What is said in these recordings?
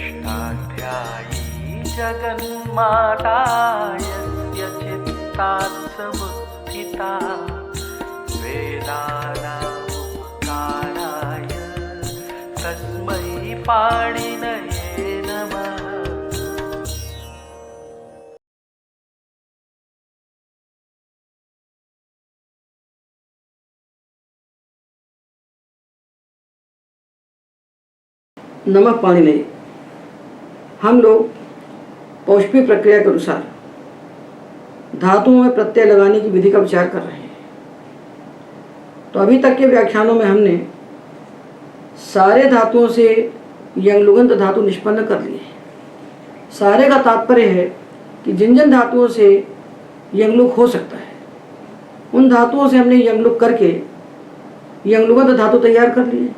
अष्टाध्यायी जगन्माता यस्य चित्तात् समुत्थिता वेदानामुपकाराय तस्मै पाणिनये नमः। नमः पाणिनये। हम लोग पौष्पी प्रक्रिया के अनुसार धातुओं में प्रत्यय लगाने की विधि का विचार कर रहे हैं। तो अभी तक के व्याख्यानों में हमने सारे धातुओं से यंगलुगंत धातु निष्पन्न कर लिए। सारे का तात्पर्य है कि जिन जिन धातुओं से यंगलुक हो सकता है उन धातुओं से हमने यंगलुक करके यंगलुगंत धातु तैयार कर लिए।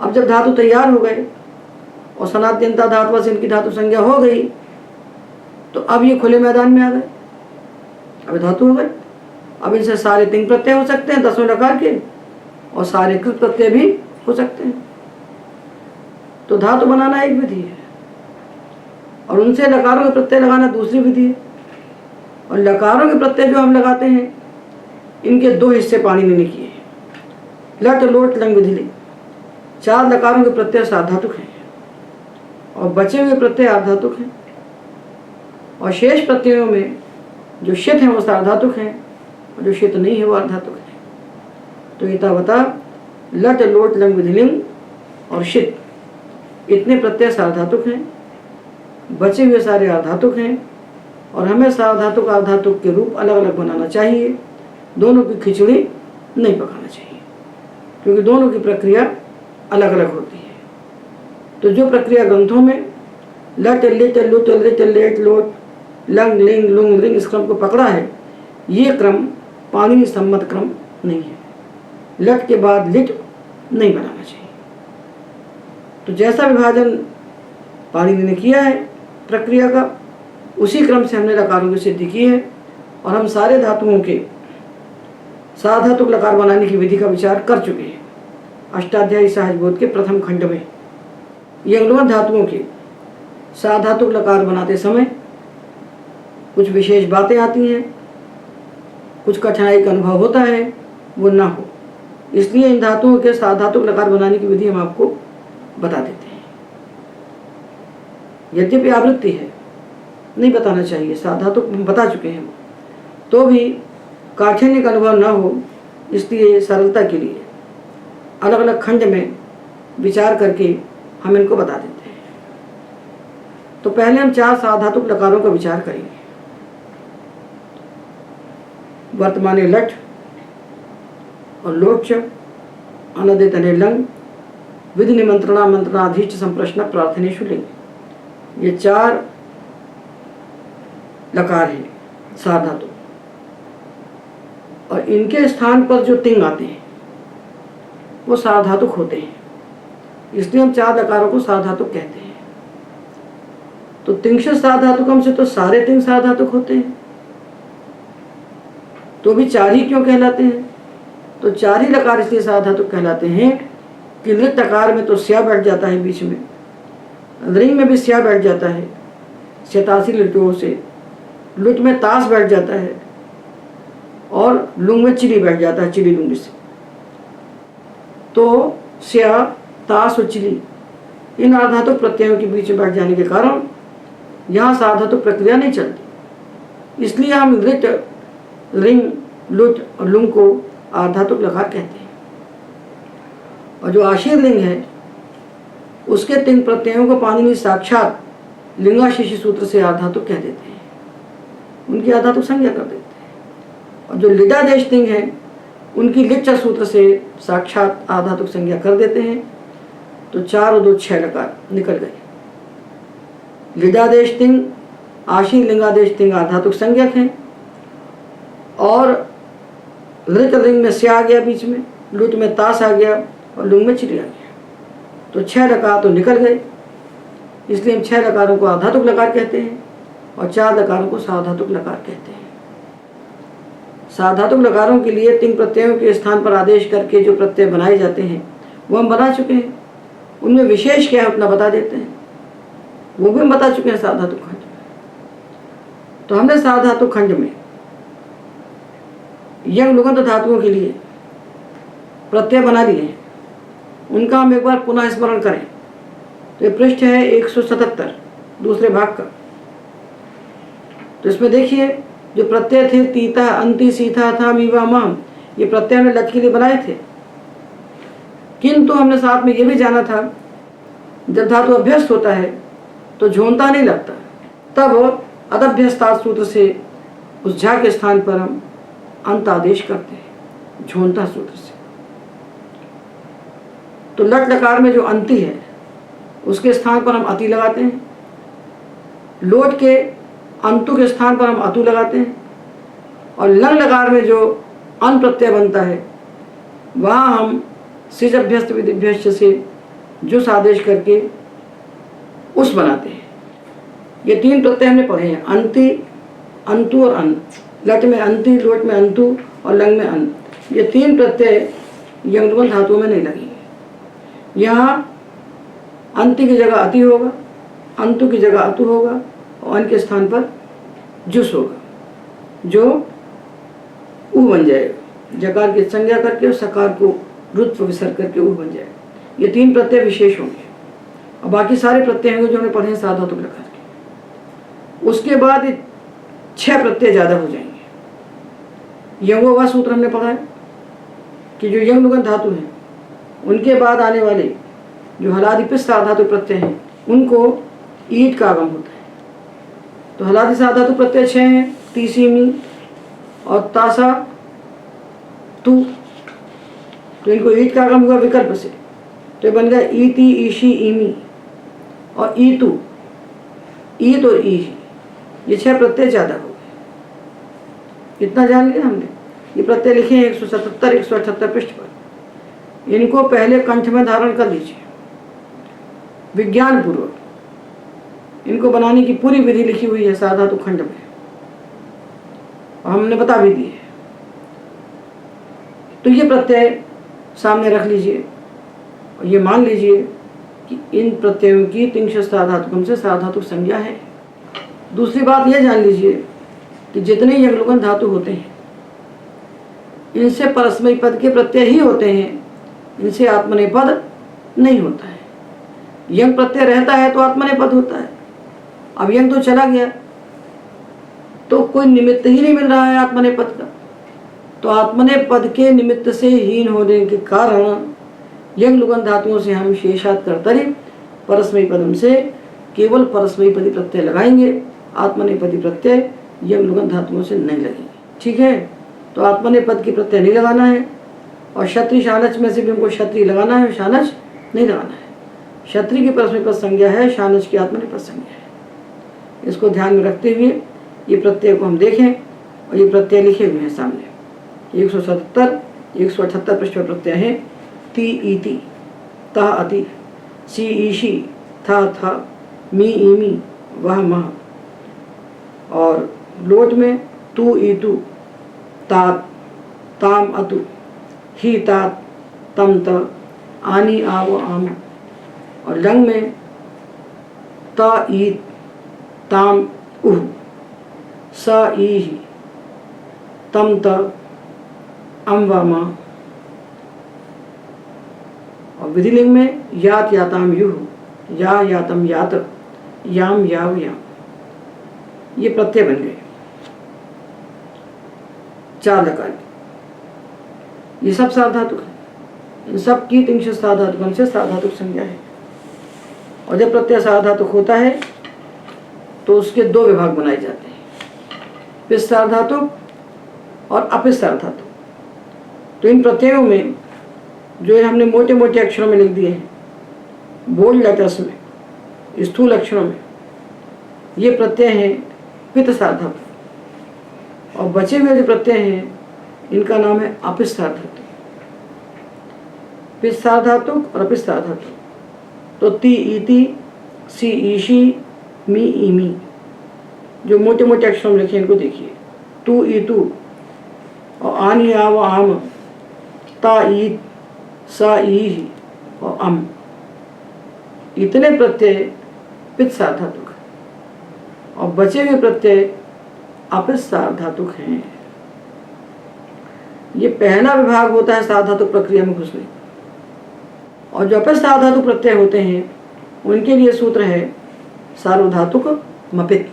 अब जब धातु तैयार हो गए और सनात्यंता धातु से इनकी धातु संज्ञा हो गई तो अब ये खुले मैदान में आ गए। अब धातु हो गए। अब इनसे सारे तिंग प्रत्यय हो सकते हैं 10 लकार के और सारे कृत प्रत्यय भी हो सकते हैं। तो धातु बनाना एक विधि है और उनसे लकारों के प्रत्यय लगाना दूसरी विधि है। और लकारों के प्रत्यय जो हम लगाते हैं इनके 2 हिस्से पाणिनि ने किए। लट लोट लंग विधि 4 लकारों के प्रत्यय सार्वधातुक हैं और बचे हुए प्रत्यय आर्धातुक हैं और शेष प्रत्ययों में जो शित हैं वो सार्वधातुक हैं और जो शित नहीं है वो आर्धातुक है। तो इतावता लट लोट लंग विधिलिंग और शित इतने प्रत्यय सार्वधातुक हैं, बचे हुए सारे आर्धातुक हैं और हमें सार्वधातुक आर्धातुक के रूप अलग अलग बनाना चाहिए। दोनों की खिचड़ी नहीं पकाना चाहिए क्योंकि दोनों की प्रक्रिया अलग अलग होती है। तो जो प्रक्रिया ग्रंथों में लट लिट लुट लिट लेट लोट लंग लिंग लुंग लिंग इस क्रम को पकड़ा है, ये क्रम पाणिनि सम्मत क्रम नहीं है। लट के बाद लिट नहीं बनाना चाहिए। तो जैसा विभाजन पाणिनि ने किया है प्रक्रिया का उसी क्रम से हमने लकारों की सिद्धि की है और हम सारे धातुओं के सार्वधातुक लकार बनाने की विधि का विचार कर चुके हैं। अष्टाध्यायी सहजबोध के प्रथम खंड में यंगलुगंत धातुओं के सार्वधातुक लकार बनाते समय कुछ विशेष बातें आती हैं, कुछ कठिनाई का अनुभव होता है, वो ना हो इसलिए इन धातुओं के सार्वधातुक लकार बनाने की विधि हम आपको बता देते हैं। यद्यपि आवृत्ति है नहीं बताना चाहिए, सार्वधातुक हम बता चुके हैं, तो भी काठिन्य का अनुभव ना हो इसलिए सरलता के लिए अलग अलग खंड में विचार करके हम इनको बता देते हैं। तो पहले हम 4 सार्वधातुक लकारों का विचार करेंगे। वर्तमाने लट और लोट अनदितने लंग विधि निमंत्रणा मंत्रणाधीष्ट संप्रश्न प्रार्थनेषु लिंग, ये 4 लकार हैं सार्वधातुक और इनके स्थान पर जो तिंग आते हैं वो सार्वधातुक होते हैं, इसलिए हम 4 लकारों को सार्वधातुक कहते हैं। तो तिंशत सार्वधातुकम से तो सारे तिंग सार्वधातुक होते हैं, तो भी 4 ही क्यों कहलाते हैं? तो 4 ही लकार इसलिए सार्वधातुक कहलाते हैं कि लृत लकार में तो स्या बैठ जाता है बीच में, रिंग में भी स्या बैठ जाता है 87 लिटों से, लुट में तास बैठ जाता है और लुंग में चिली बैठ जाता है चिली लुंग से। तो स्या तास और चिली इन आर्धातुक प्रत्ययों के बीच में बैठ जाने के कारण यहाँ सार्वधातुक प्रक्रिया नहीं चलती, इसलिए हम लिट रिंग लुट और लुंग को आर्धातुक लकार कहते हैं। और जो आशीर लिंग है उसके तिंग प्रत्ययों को पाणिनि साक्षात लिंगाशीर्ष सूत्र से आर्धातुक कह देते हैं, उनकी आर्धातुक संज्ञा कर देते हैं। और जो लिडादेश तिंग है उनकी लिट सूत्र से साक्षात आर्धातुक संज्ञा कर देते हैं। तो 4 और 2 6 लकार निकल गए। लिडादेश तिंग आशीर लिंगादेश तिंग आर्धातुक संज्ञक हैं और लृत लिंग में स्या आ गया बीच में, लुट में तास आ गया और लुंग में चिली आ गया। तो 6 लकार तो निकल गए, इसलिए हम 6 लकारों को आर्धातुक लकार कहते हैं और 4 लकारों को सार्वधातुक लकार कहते हैं। सार्वधातुक लकारों के लिए तिंग प्रत्ययों के स्थान पर आदेश करके जो प्रत्यय बनाए जाते हैं वो हम बना चुके हैं। उनमें विशेष क्या है उतना बता देते हैं। वो भी हम बता चुके हैं साधातु खंड में। तो हमने साधातु खंड में यंग लुगंत धातुओं के लिए प्रत्यय बना दिए हैं, उनका हम एक बार पुनः स्मरण करें। तो ये पृष्ठ है 177 दूसरे भाग का। तो इसमें देखिए जो प्रत्यय थे तीता, अंति, सीथा, था, मीवा, माम, ये प्रत्यय हमने लट के लिए बनाए थे। किंतु हमने साथ में ये भी जाना था जब धातु अभ्यस्त होता है तो झोंता नहीं लगता, तब अदभ्यस्तात् सूत्र से उस झा के स्थान पर हम अंत आदेश करते हैं झोंता सूत्र से। तो लट लकार में जो अंति है उसके स्थान पर हम अति लगाते हैं, लोट के अंतु के स्थान पर हम अतु लगाते हैं, और लंग लकार में जो अन प्रत्यय बनता है वहाँ हम सिज अभ्यस्त विधिभ्यस्त से जुस आदेश करके उस बनाते हैं। ये 3 प्रत्यय हमने पढ़े हैं, अंति, अंतु और अन। लट में अंति, लोट में अंतु और लंग में अन। ये 3 प्रत्यय यंग लुगंत धातुओं में नहीं लगेंगे। यहाँ अंति की जगह अति होगा, अंतु की जगह अतु होगा और अन के स्थान पर जुस होगा जो उ बन जाएगा। जकार की संज्ञा करके और सकार को रुत्व विसर्ग करके उ बन जाएगा। ये 3 प्रत्यय विशेष होंगे और बाकी सारे प्रत्यय होंगे जो हमने पढ़े हैं साधातु लकार के। उसके बाद 6 प्रत्यय ज़्यादा हो जाएंगे। यंगो व सूत्र हमने पढ़ा है कि जो यंग लुगंत धातु हैं उनके बाद आने वाले जो हलादि साधातु प्रत्यय हैं उनको ईट का आगम होता है। तो हलादि साधातु प्रत्यय 6 हैं, तीसी, मी और तासा, तू। तो इनको ईट का आगम हुआ विकल्प से, तो बन गया ईति, ईशी, ईमी और ईतु, ईत और ईही। ये 6 प्रत्यय ज़्यादा हो गए। इतना जान लिया हमने। ये प्रत्यय लिखे हैं 177 178 पृष्ठ पर। इनको पहले कंठ में धारण कर लीजिए विज्ञान पूर्वक। इनको बनाने की पूरी विधि लिखी हुई है साधातु खंड में और हमने बता भी दी है। तो ये प्रत्यय सामने रख लीजिए और ये मान लीजिए कि इन प्रत्ययों की तिंशस् साधातुकम से साधातु संज्ञा है। दूसरी बात यह जान लीजिए कि जितने यंग लुगंत धातु होते हैं इनसे परस्मैपद पद के प्रत्यय ही होते हैं, इनसे आत्मनेपद नहीं होता है। यंग प्रत्यय रहता है तो आत्मनेपद होता है। अब यंग तो चला गया तो कोई निमित्त ही नहीं मिल रहा है आत्मनेपद का, तो आत्मनेपद के निमित्त से हीन होने के कारण यंग लुगंत धातुओं से हम शेषात् कर्तरि परस्मैपदम से केवल परस्मैपदी प्रत्यय लगाएंगे। आत्मनेपदी प्रत्यय यंग लुगंत धातुओं से नहीं लगेंगे। ठीक है, तो आत्मनेपद की प्रत्यय नहीं लगाना है और क्षत्रि शानच में से भी हमको क्षत्रि लगाना है, शानच नहीं लगाना है। क्षत्रि की परस्मैपद संज्ञा है, शानच की आत्मनेपद संज्ञा है। इसको ध्यान में रखते हुए ये प्रत्यय को हम देखें और ये प्रत्यय लिखे हुए हैं सामने 177 178 पृष्ठ पर प्रत्यय है। ती, ईति, ता, अति, सी, ईशी, था, मी, ईमी, वह, मह। और लोट में तू, ईतु, तात, ताम, अतु, ही, तात, तम, त, आनी, आव, आम। और लंग में ता, ईत, ताम, उह, सा, ईहि, तम, त, अम, व, मा। और विधिलिंग में यात, याताम, युह, या, यातम, यात, याम, याव, याम। ये प्रत्यय बन गए 4 लकार। ये सब साधातुक है। इन सब की तिंशस् साधातुकम से साधातुक संज्ञा है। और जब प्रत्यय साधातुक होता है तो उसके 2 विभाग बनाए जाते हैं, पिस साधातुक और अपिस साधातुक। तो इन प्रत्ययों में जो हमने मोटे मोटे अक्षरों में लिख दिए हैं, बोल्ड लेटर्स में, स्थूल अक्षरों में, ये प्रत्यय हैं पित साधातुक। और बचे हुए जो प्रत्यय हैं इनका नाम है अपिस साधातुक। पिस साधातुक और अपिस साधातुक। तो ती, ईति, सी, ईशी, मी, ईमी, जो मोटे मोटे अक्षरों में लिखे इनको देखिए। तू, ईतु और आनी, आव, आम, ता, ईत, सा, ईहि और अम। इतने प्रत्यय पित्त सार्वधातुक और बचे हुए प्रत्यय अपित्त सार्वधातुक हैं। ये पहला विभाग होता है सार्वधातुक प्रक्रिया में घुसने। और जो अपित्त सार्वधातुक प्रत्यय होते हैं उनके लिए सूत्र है सार्वधातुक मपित।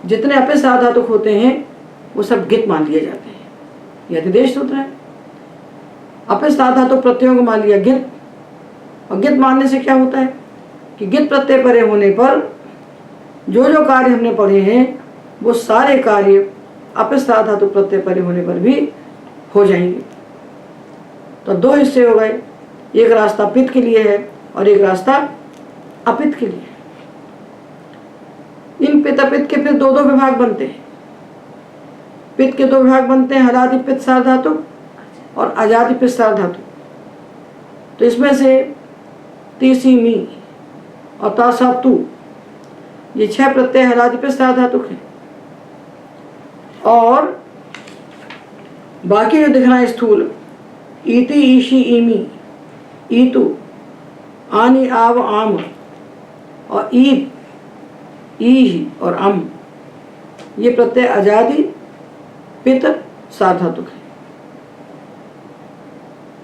जितने अपित्त सार्वधातुक होते हैं वो सब गित मान लिए जाते हैं। यह अधिदेश सूत्र है। अपित्त सार्वधातुक प्रत्ययों को मान लिया गित, और गित मानने से क्या होता है कि गित प्रत्यय परे होने पर जो जो कार्य हमने पढ़े हैं वो सारे कार्य अपित्त सार्वधातुक प्रत्यय परे होने पर भी हो जाएंगे। तो दो हिस्से हो गए, एक रास्ता पित्त के लिए है और एक रास्ता अपित्त के लिए। इन पित्त अपित्त के फिर दो दो विभाग बनते हैं। पित्त के दो विभाग बनते हैं, हलादि पित्त सार्वधातुक और अजादि पित्त सार्वधातुक। तो इसमें से ती सी मी और ता सा तू, ये 6 प्रत्यय हलादि पित्त सार्वधातुक हैं। और बाकी जो दिख रहा है स्थूल, ईति ईशी ईमी ईतु आनी आव आम और ईद ई और अम, ये प्रत्यय अजादि पित्त सार्वधातुक है।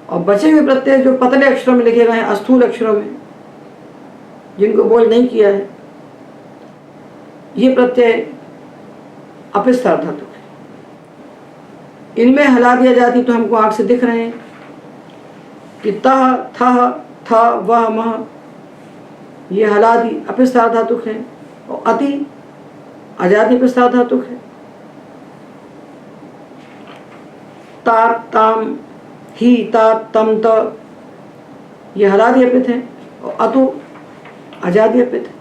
और बचे हुए प्रत्यय जो पतले अक्षरों में लिखे गए हैं, अस्थूल अक्षरों में, जिनको बोल नहीं किया है, ये प्रत्यय अपित्त सार्वधातुक है। इनमें हलादि अजादि तो हमको आंख से दिख रहे हैं कि तह थह थ वह मह, ये हलादि अपित्त सार्वधातुक है और अति अजादि अपित्त सार्वधातुक है। ता ताम ही ता तम त, ये हलादि अपित्त है और अतु अजादि अपित्त है।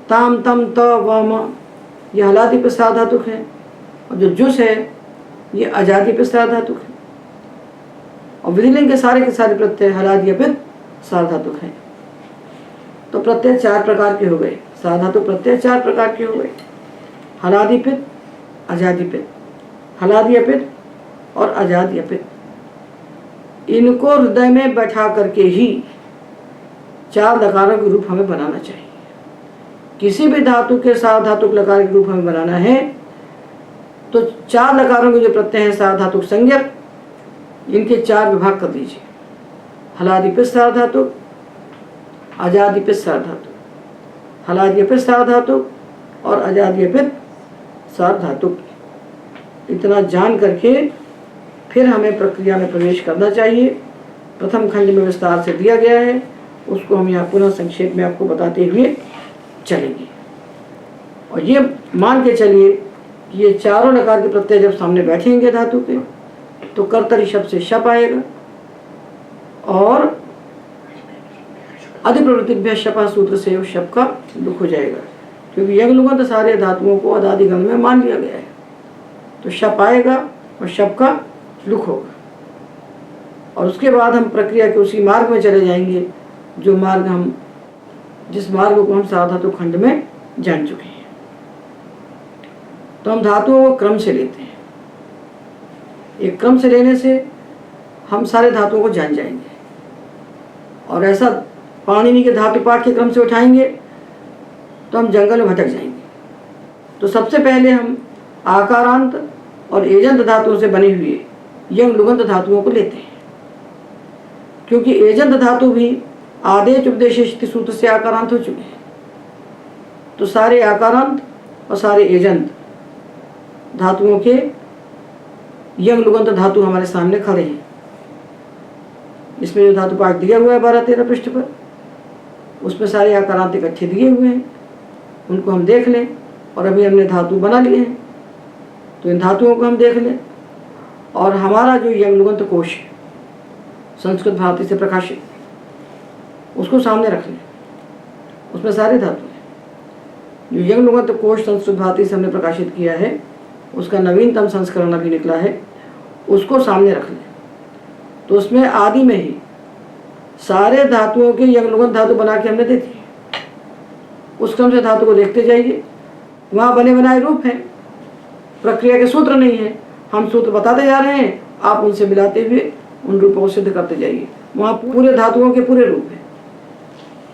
ताम तम त व म, ये हलादि अपित्त सार्वधातुक है और जो जुस है ये अजादि अपित्त सार्वधातुक है। और विधिलिंग के सारे प्रत्यय हलादि अपित्त सार्वधातुक हैं। तो प्रत्यय 4 प्रकार के हो गए, सार्वधातुक प्रत्यय 4 प्रकार के हो गए, हलादि पित्त, अजादि पित्त, हलादि अपित्त और अजादि अपित्त। इनको हृदय में बैठा करके ही 4 लकारों के रूप हमें बनाना चाहिए। किसी भी धातु के सार्वधातुक लकार के रूप हमें बनाना है तो 4 लकारों के जो प्रत्यय हैं सार्वधातुक संज्ञक, इनके 4 विभाग कर दीजिए। हलादि पित्त सार्वधातुक, अजादि पित्त सार्वधातुक, हलादि अपित्त सार्वधातुक और अजादि अपित्त सार्वधातुक। इतना जान करके फिर हमें प्रक्रिया में प्रवेश करना चाहिए। प्रथम खंड में विस्तार से दिया गया है, उसको हम यहाँ पुनः संक्षेप में आपको बताते हुए चलेंगे। और ये मान के चलिए कि ये चारों लकार के प्रत्यय जब सामने बैठेंगे धातु के, तो कर्तरी शब्द से शप आएगा और अधिप्रवृत्तिभ्यः शपः सूत्र से उस शप का लुक हो जाएगा, क्योंकि यज्ञ लुगंत सारे धातुओं को अदादिगण में मान लिया गया है। तो शप आएगा और शप का लुक होगा और उसके बाद हम प्रक्रिया के उसी मार्ग में चले जाएंगे जो मार्ग हम जिस मार्ग को हम सार्वधातुक खंड में जान चुके हैं। तो हम धातुओं को क्रम से लेते हैं। एक क्रम से लेने से हम सारे धातुओं को जान जाएंगे और ऐसा पाणिनि के धातु पाठ के क्रम से उठाएंगे तो हम जंगल में भटक जाएंगे। तो सबसे पहले हम आकारांत और एजंत धातुओं से बने हुए यंग लुगंत धातुओं को लेते हैं, क्योंकि एजंत धातु भी आदेश उपदेश सूत्र से आकारांत हो चुके हैं। तो सारे आकारांत और सारे एजंत धातुओं के यंग लुगंत धातु हमारे सामने खड़े हैं। इसमें जो धातु पाठ दिया हुआ है 12-13 पृष्ठ पर, उसमें सारे आकारांत इकट्ठे दिए हुए हैं, उनको हम देख लें। और अभी हमने धातु बना लिए हैं तो इन धातुओं को हम देख लें और हमारा जो यंग लुगंत कोश है संस्कृत भारती से प्रकाशित, उसको सामने रख लें। उसमें सारे धातु हैं। जो यंग लुगंत कोश संस्कृत भारती से हमने प्रकाशित किया है, उसका नवीनतम संस्करण अभी निकला है, उसको सामने रख लें। तो उसमें आदि में ही सारे धातुओं के यंग लुगंत धातु बना के हमने दे दी। उस क्रम से धातु को देखते जाइए। वहाँ बने बनाए रूप हैं, प्रक्रिया के सूत्र नहीं है, हम सूत्र बताते जा रहे हैं, आप उनसे मिलाते हुए उन रूपों को सिद्ध करते जाइए। वहाँ पूरे धातुओं के पूरे रूप हैं।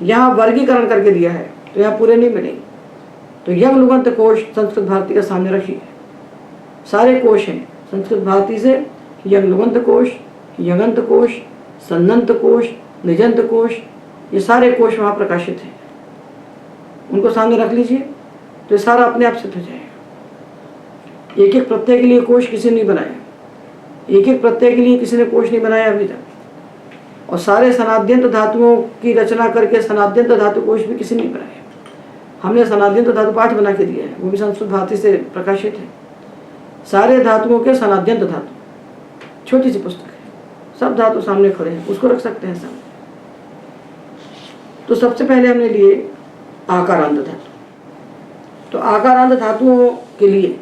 यहाँ वर्गीकरण करके दिया है, तो यहाँ पूरे नहीं मिलेंगे। तो यंग लुगंत कोश संस्कृत भारती का सामने रखिए, सारे कोश हैं संस्कृत भारती से। यंग लुगंत कोश, यंगंत कोश, सन्नंत कोश, निजंत कोश, ये सारे कोश वहाँ प्रकाशित हैं, उनको सामने रख लीजिए, तो ये सारा अपने आप सिद्ध हो जाएगा। एक एक प्रत्यय के लिए कोश किसी ने नहीं बनाया, एक एक प्रत्यय के लिए किसी ने कोश नहीं बनाया अभी तक। और सारे सनाद्यंत धातुओं की रचना करके सनाद्यंत धातु कोश भी किसी ने नहीं बनाया। हमने सनाद्यंत धातु पाठ बना के दिया है, वो भी संस्कृत भारती से प्रकाशित है। सारे धातुओं के सनाद्यंत धातु, छोटी सी पुस्तक है, सब धातु सामने खड़े हैं, उसको रख सकते हैं सामने। तो सबसे पहले हमने लिए आकारांत धातु। तो आकारांत धातुओं के लिए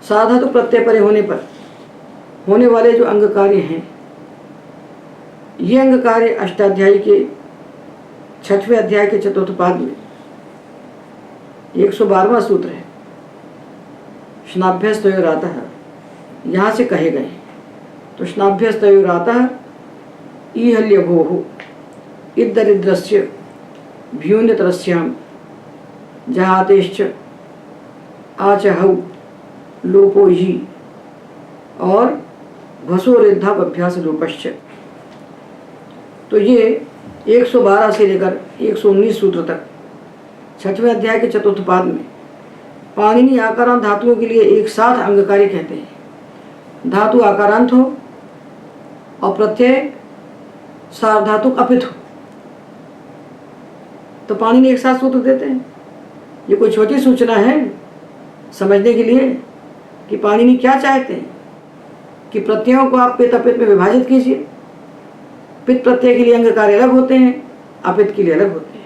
साधातु प्रत्यय परे होने पर होने वाले जो अंग कार्य हैं, ये अंग कार्य अष्टाध्यायी के 6वें अध्याय के चतुर्थ पाद में 112वां सूत्र है, स्नाभ्यस्तयोरातः, यहाँ से कहे गए। तो स्नाभ्यस्तयोरातः ईहल्यभोः इदरिद्रस्य भ्यून्यतरस्याम जहातेश्च आचहौ लोपो ही और भसोरिद्धाभ्यास लोपश्च। तो ये 112 से लेकर 119 सूत्र तक 6वें अध्याय के चतुर्थ पाद में पाणिनि आकारांत धातुओं के लिए एक साथ अंग कार्य कहते हैं। धातु आकारांत हो और प्रत्यय सार्वधातुक अपित हो, तो पाणिनि एक साथ सूत्र देते हैं। ये कोई छोटी सूचना है समझने के लिए कि पाणिनि क्या चाहते हैं कि प्रत्ययों को आप पित अपित में विभाजित कीजिए। पित प्रत्यय के लिए अंग कार्य अलग होते हैं, अपित के लिए अलग होते हैं।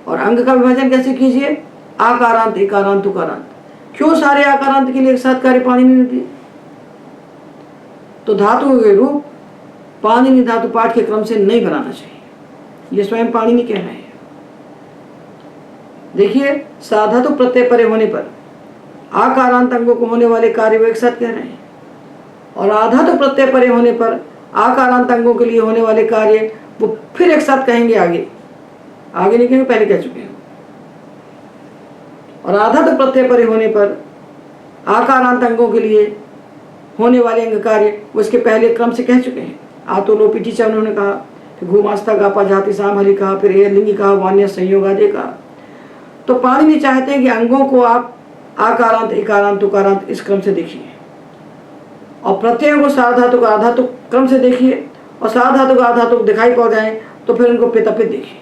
और अंग का विभाजन कैसे कीजिए? आकारांत, इकारांत, उकारांत। क्यों सारे आकारांत के लिए एक साथ कार्य पाणिनि ने दिए? तो धातुओं के रूप पाणिनि धातु पाठ के क्रम से नहीं बनाना चाहिए, ये स्वयं पाणिनि कह रहे हैं। देखिए, साधातु प्रत्यय परे होने पर आकारांत अंगों को होने वाले कार्य वो एक साथ कह रहे हैं, और आधातु प्रत्यय परे होने पर आकारांत अंगों के लिए होने वाले कार्य वो फिर एक साथ कहेंगे। आगे आगे नहीं कहेंगे, पहले कह चुके हैं। और आधातु प्रत्यय परे होने पर आकारांत अंगों के लिए होने वाले अंग कार्य वो इसके पहले क्रम से कह चुके हैं। आतो लोपी टीचा उन्होंने कहा, घूमास्ता गापा जाति साम हरि कहा, फिर ए लिंगी कहा, वान्य संयोग आदि कहा। तो पाणिनि चाहते हैं कि अंगों को आप आकारांत, इकारांत, उकारांत इस क्रम से देखिए, और प्रत्ययों को सार्वधातुक आधातुक क्रम से देखिए, और सार्वधातुक आधातुक दिखाई पड़ जाए तो फिर इनको पित अपित देखिए।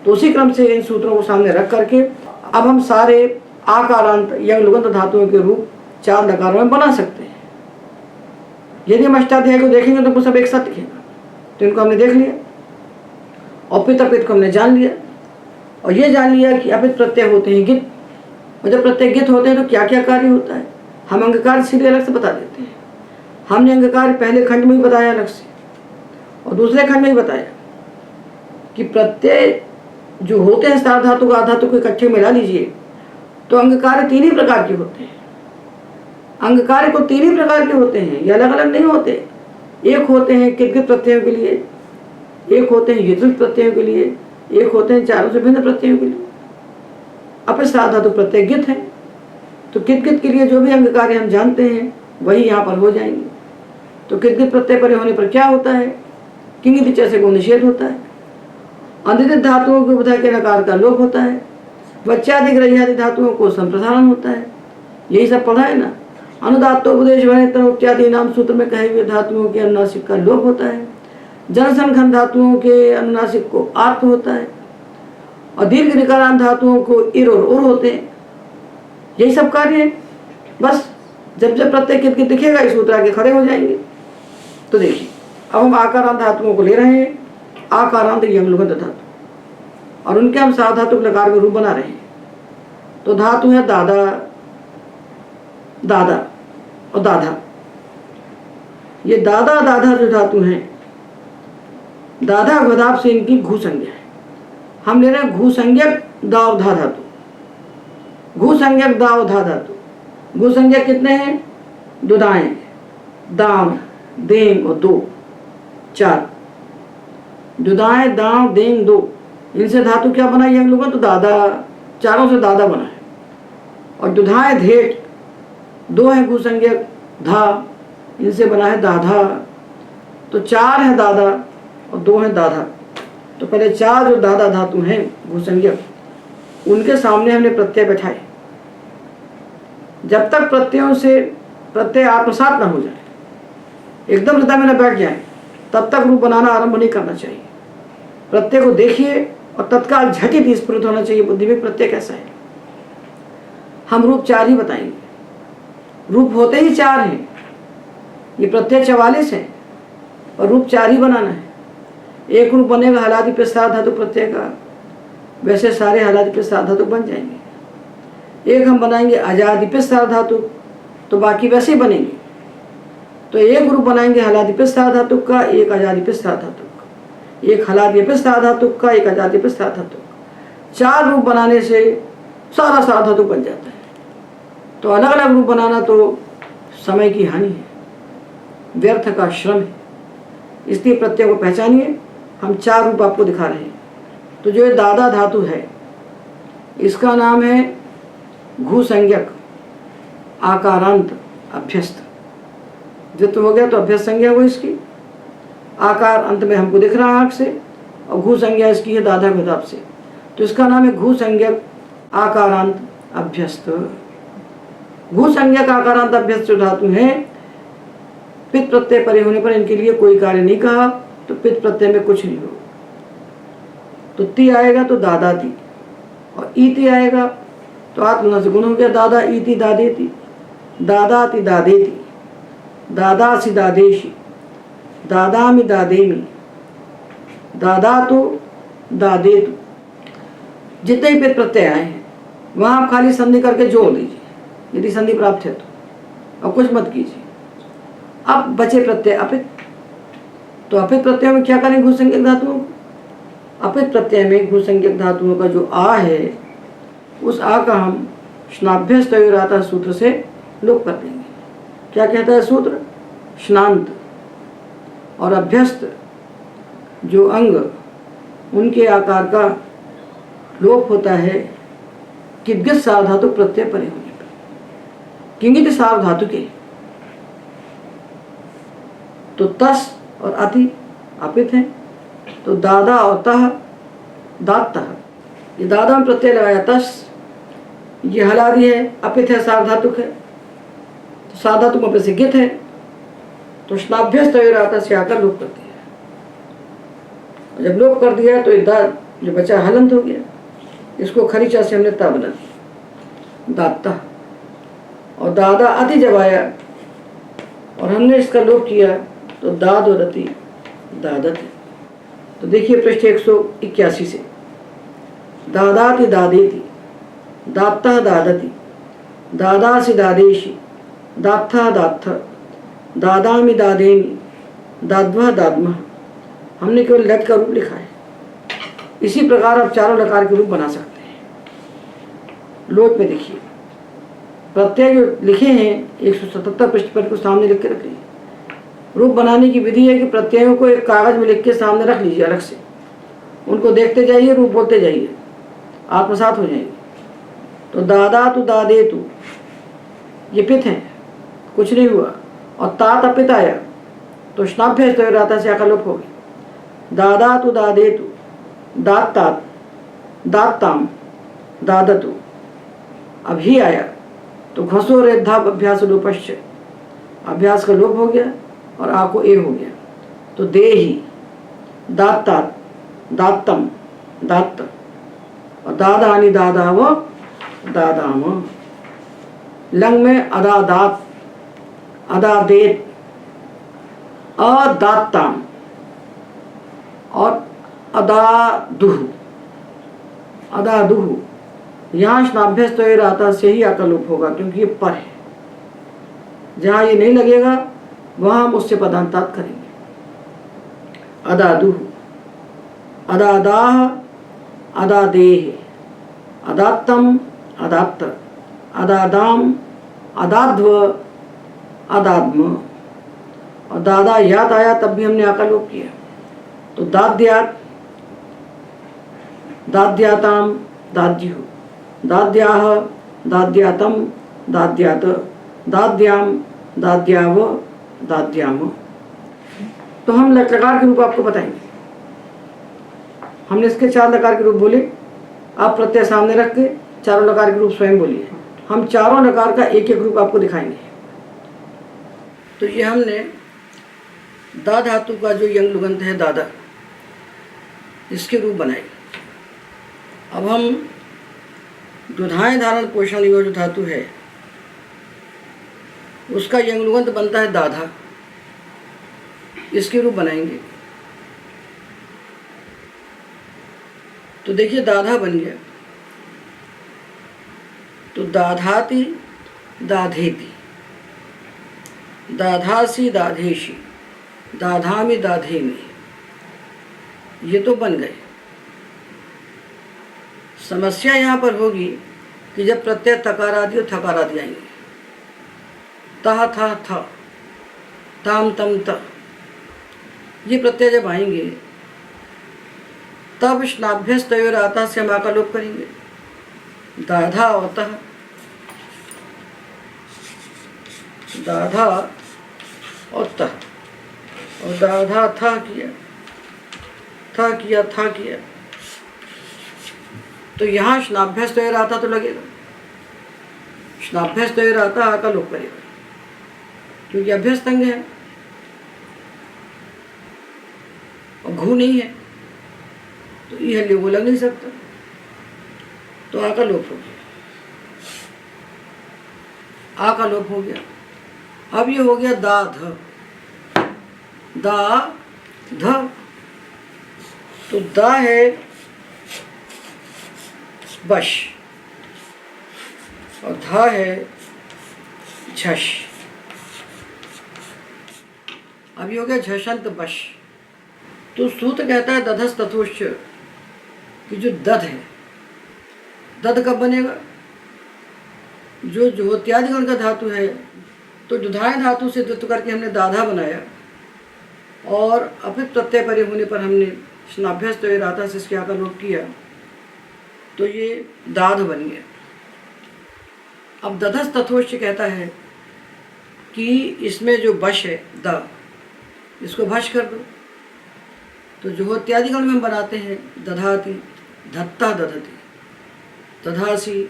तो उसी क्रम से इन सूत्रों को सामने रख करके अब हम सारे आकारांत या लुगंत धातुओं के रूप 4 नकारों में बना सकते हैं। यदि हम अष्टाध्याय को देखेंगे तो वो सब एक साथ दिखेगा। तो इनको हमने देख लिया, और पित अपित को हमने जान लिया, और ये जान लिया कि अपित प्रत्यय होते हैं गित, और जब प्रत्यय गित होते हैं तो क्या क्या कार्य होता है हम अंग कार्य सीधे अलग से बता देते हैं। हमने अंग कार्य पहले खंड में ही बताया अलग से, और दूसरे खंड में ही बताया कि प्रत्यय जो होते हैं सार्वधातुक आधातुक को इकट्ठे मिला लीजिए तो अंग कार्य 3 ही प्रकार के होते हैं। अंग कार्य को 3 ही प्रकार के होते हैं, ये अलग अलग नहीं होते। एक होते हैं कित प्रत्ययों के लिए, एक होते हैं युद्ध प्रत्ययों के लिए, एक होते हैं चारों से भिन्न प्रत्ययों के लिए। अपित सार्वधातुक प्रत्यय गित है, तो कित के लिए जो भी अंग कार्य हम जानते हैं वही यहाँ पर हो जाएंगे। तो कित प्रत्यय परे होने पर क्या होता है? किंगित जैसे को निषेध होता है, अंधित धातुओं के उभय के नकार का लोप होता है, वच्यादि ग्रह्यादि धातुओं को संप्रसारण होता है। यही सब पढ़ा है ना। अनुदात्तोपदेश वनित्र इत्यादि नाम सूत्र में कहे हुए धातुओं के अनुनासिक का लोप होता है, जनसंघन धातुओं के अनुनासिक को आर्त होता है, और दीर्घ निकारांत धातुओं को इर और उर होते हैं। यही सब कार्य है। बस जब जब प्रत्यय कित दिखेगा इस सूत्र आगे खड़े हो जाएंगे। तो देखिए, अब हम आकारांत धातुओं को ले रहे हैं, आकारांत यंग लुगंत धातु, और उनके हम सार्वधातुक लकार के रूप बना रहे हैं। तो धातु है दादा, दादा और दाधा। ये दादा दाधा जो धातु हैं, दाधा घदाप से इनकी घू संज्ञा है। हम ले रहे हैं घू संज्ञक दावधा धातु, घू संज्ञक दावधा धातु। घू संज्ञक कितने हैं? दुदाएं, दाम, देम और दो, 4। दुदाएं दाव देंग दो, इनसे धातु क्या बनाई हम लोगों ने? तो दादा, चारों से दादा बना है। और दुधाएं धेट, दो है भूसंज्ञक धा, इनसे बना है दाधा। तो चार है दादा और दो है दाधा। तो पहले चार जो दादा धातु हैं भूसंज्ञक, उनके सामने हमने प्रत्यय बैठाए। जब तक प्रत्ययों से प्रत्यय आत्मसात ना हो जाए, एकदम हृदय में न बैठ जाए, तब तक रूप बनाना आरंभ नहीं करना चाहिए। प्रत्यय को देखिए और तत्काल झटित स्फुरित होना चाहिए बुद्धि में प्रत्यय कैसा है। हम रूप चार ही बताएंगे, रूप होते ही चार हैं। ये प्रत्यय 44 है और रूप चार ही बनाना है। एक रूप बनेगा हलादि प्रस्ताव धातु प्रत्यय का, वैसे सारे हलादि प्रस्ताव धातु बन जाएंगे। एक हम बनाएंगे अजादि प्रस्ताव धातु, तो बाकी वैसे ही बनेंगे। तो एक रूप बनाएंगे हलादि प्रस्ताव धातु का, एक अजादि प्रस्ताव धातु का, एक हलादि प्रस्ताव धातु का, एक अजादि प्रस्ताव धातु का। चार रूप बनाने से सारा सार धातु बन जाता है। तो अलग अलग रूप बनाना तो समय की हानि है, व्यर्थ का श्रम है। इसलिए प्रत्यय को पहचानिए। हम चार रूप आपको दिखा रहे हैं। तो जो ये दादा धातु है, इसका नाम है घुसंज्ञक आकारांत अभ्यस्त। द्वित्व हो गया तो अभ्यस्त संज्ञा हुई इसकी। आकार अंत में हमको दिख रहा है आँख से, और घु संज्ञा इसकी है दादा के हिसाब से। तो इसका नाम है घुसंज्ञक आकारांत अभ्यस्त। घुसंज्ञक आकारांत अभ्यस्त जो धातु है, पित प्रत्यय परे होने पर इनके लिए कोई कार्य नहीं कहा, तो पित प्रत्यय में कुछ नहीं होगा। तो ती आएगा तो दादाती, और ईति आएगा तो आत्मना से गुण हो गया। दादा ईति दादेति, दादाति दादेति, दादासी दादेशी, दादामि दादेमी, दादातु दादेतु। जितने ही पित प्रत्यय आए हैं वहाँ आप खाली संधि करके जोड़ दीजिए, यदि संधि प्राप्त है तो, और कुछ मत कीजिए। अब बचे प्रत्यय अपित। तो अपित प्रत्यय में क्या करें? घुसंज्ञक धातुओं को। अपित प्रत्यय में घुसंज्ञक धातुओं का जो आ है, उस आ का हम स्नाभ्यस्त आता सूत्र से लोप कर देंगे। क्या कहता है सूत्र? स्नांत और अभ्यस्त जो अंग, उनके आकार का लोप होता है किद्गत सार धातु प्रत्यय परे होने पर। किंगित सार धातु के तो तस और अति अपित है। तो दादा और तह दातः, ये दादा में प्रत्यय लगाया तस, ये हलादि है, अपित है, सार्वधातुक है। तो सार्वधातुक में से गित है, तो स्नाभ्यस्त आता से आकर लोप कर दिया। और जब लोप कर दिया तो ये दाद जो बचा हलंत हो गया, इसको खरीचा से हमने ता बना दिया, दाता। और दादा अति जब आया और हमने इसका लोप किया तो दाद और अति दादत। तो देखिए पृष्ठ 181 से, दादाति दादेति, दात्ता दादति, दादासी दादेशी, दात्था दात्थ, दादामि दादेमी, दाद्वा दाद्मा। हमने केवल लट का रूप लिखा है। इसी प्रकार आप चारों लकार के रूप बना सकते हैं। लोट में देखिए प्रत्यय जो लिखे हैं 177 पृष्ठ पर को सामने लिख के रख लीजिए। रूप बनाने की विधि है कि प्रत्ययों को एक कागज में लिख के सामने रख लीजिए अलग से, उनको देखते जाइए, रूप बोलते जाइए, आत्मसात हो जाएंगे। तो दादा तु दादे तु, ये पित है, कुछ नहीं हुआ। और तात अपित आया तो स्नाभ्य रहता से आकर लोप हो गया। दादा तु दादे तु, दात तात, दाताम, दादतु। अभी आया तो घसो रेधा अभ्यास लोपश्च, अभ्यास का लोप हो गया और आ को ए हो गया। तो देही, दातात, दातम, दात्त। और दादानी दादाव, दादाम। लंग में अदा दात, अदा देत, अदाताम और अदादुह, अदादुह। यहाँ स्नाभ्यस्त आता से ही आकर लोप होगा क्योंकि ये पर है। जहाँ ये नहीं लगेगा वहाँ हम उससे पदांतात करेंगे। अदादुह, अदादाह, अदादेह, अदात्तम, अदात्त, अदादाम, अदाध्व, अदाद्म। और दादा याद आया तब भी हमने आकर लोप किया। तो दाद्यात, दाद्याताम, दाद्युः, दाद्याः, दाद्यातम, दाद्यात, दाद्याम, दाद्याव, दाद्याम। तो हम लकार के रूप आपको बताएंगे। हमने इसके 4 लकार के रूप बोले, आप प्रत्यय सामने रख के चारों लकार के रूप स्वयं बोलिए। हम चारों लकार का एक एक रूप आपको दिखाएंगे। तो ये हमने दा धातु का जो यंग लुगंत है दादा, इसके रूप बनाए। अब हम दुधाएं धारण पोषण यो जो धातु है उसका यंग लुगंत बनता है दाधा, इसके रूप बनाएंगे। तो देखिए दाधा बन गया, तो दाधाति, दाधेति, दाधासी, दाधेशी, दाधामी, दाधेमी, ये तो बन गए। समस्या यहाँ पर होगी कि जब प्रत्यय तकार आदि और थकार आदि आएंगे, तह था था, ताम तम त, ये प्रत्यय जब आएंगे तब स्नाभ्यस्त तयोर आता से हम आ का लोप करेंगे। दाधा और तह, दाधा और तह, और दाधा था किया, था किया, था किया, तो यहाँ स्नाभ्यस्त तयोर आता तो लगेगा, स्नाभ्यस्त तयोर आता आ का लोप करेगा, क्योंकि अभ्यस्त अंग है और घू नहीं है, तो यह वो लग नहीं सकता, तो आ का लोप हो गया, आ का लोप हो गया। अब ये हो गया दा ध, दा ध, तो दा है बश और धा है झश। अब ये हो गया झषंत बश। तो सूत्र कहता है दधस तथोश्च, कि जो दध है, दध कब बनेगा? जो ज्योत्यादि गण का धातु है, तो दुधाएं धातु से द्वित्व करके हमने दाधा बनाया और अपित प्रत्यय परे होने पर हमने स्नाभ्यस्त राधा से इसके आकर लोप किया, तो ये दाध बन गया। अब दधस तथोश्च कहता है कि इसमें जो बश है द, इसको भश कर दो, तो जो इत्यादि गण में हम बनाते हैं दधाति, धत्ता दधति, दधासी,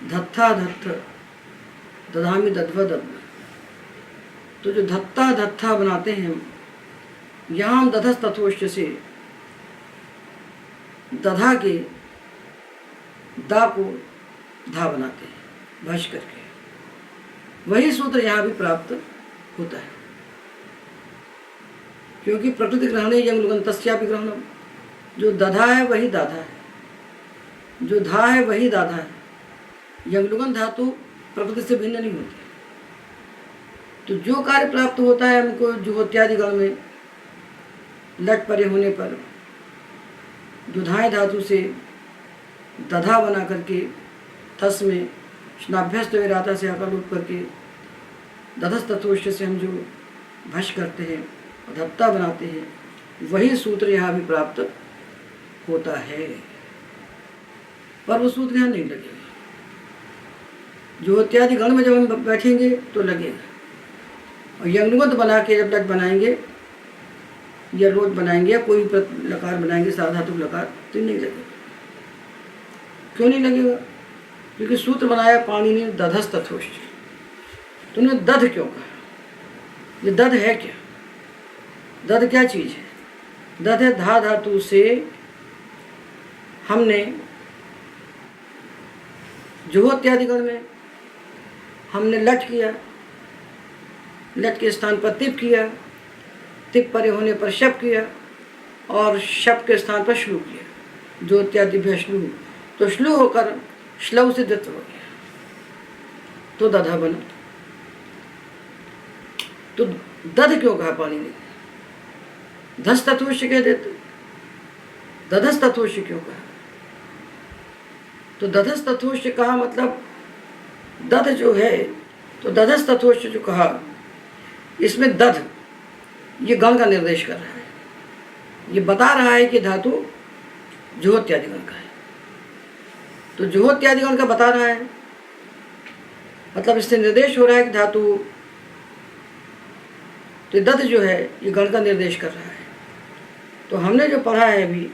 धत्था धत्थ, दधामी, दध्व दध्व। तो जो धत्ता धत्था बनाते हैं हम, यहाँ हम दधस तथोश्च से दधा के दा को धा बनाते हैं भश करके। वही सूत्र यहाँ भी प्राप्त होता है, क्योंकि प्रकृति ग्रहणे यंग लुगंतस्यापि ग्रहणम, जो दधा है वही दाधा है, जो धा है वही दाधा है। यंगलुगन धातु प्रकृति से भिन्न नहीं होती। तो जो कार्य प्राप्त होता है हमको जुहोत्यादि गण में लट परे होने पर दुधाएं धातु से दधा बना करके थस में स्नाभ्यस्त राता से आकर लोप करके दधस तत्वोष्ट से हम जो भश करते हैं, धत्ता बनाते हैं, वही सूत्र यहाँ भी प्राप्त होता है। पर वो सूत्र यहाँ नहीं लगेगा। जो इत्यादि गण में जब हम बैठेंगे तो लगेगा, और यंगनुगत बना के जब लट बनाएंगे या रोज बनाएंगे या कोई लकार बनाएंगे साधातुक लकार, तो नहीं लगेगा। क्यों नहीं लगेगा? क्योंकि सूत्र बनाया पाणिनि ने दधस तथोष्ट। तुमने दध क्यों कहा? ये दध है क्या? दध क्या चीज़ है? दध है धा धातु से हमने जुहो इत्यादि गण में हमने लट किया, लट के स्थान पर तिप किया, तिप परे होने पर शप किया, और शप के स्थान पर श्लू किया, जो इत्यादि भी श्लू, तो श्लू होकर श्लव से दत्त हो गया, तो दधा बना। तो दध क्यों कहा पाणिनि ने? धस तत्वश्य कह देते, दधस तत्वश्य क्यों कहा? तो दधस तत्वश्य कहा मतलब दध जो है, तो दधस तत्वश्य जो कहा, इसमें दध ये गण का निर्देश कर रहा है। ये बता रहा है कि धातु जुहोत्यादिगण का है। तो जुहोत्यादिगण का बता रहा है, मतलब इससे निर्देश हो रहा है कि धातु, तो दध जो है ये गण का निर्देश कर रहा है। तो हमने जो पढ़ा है अभी,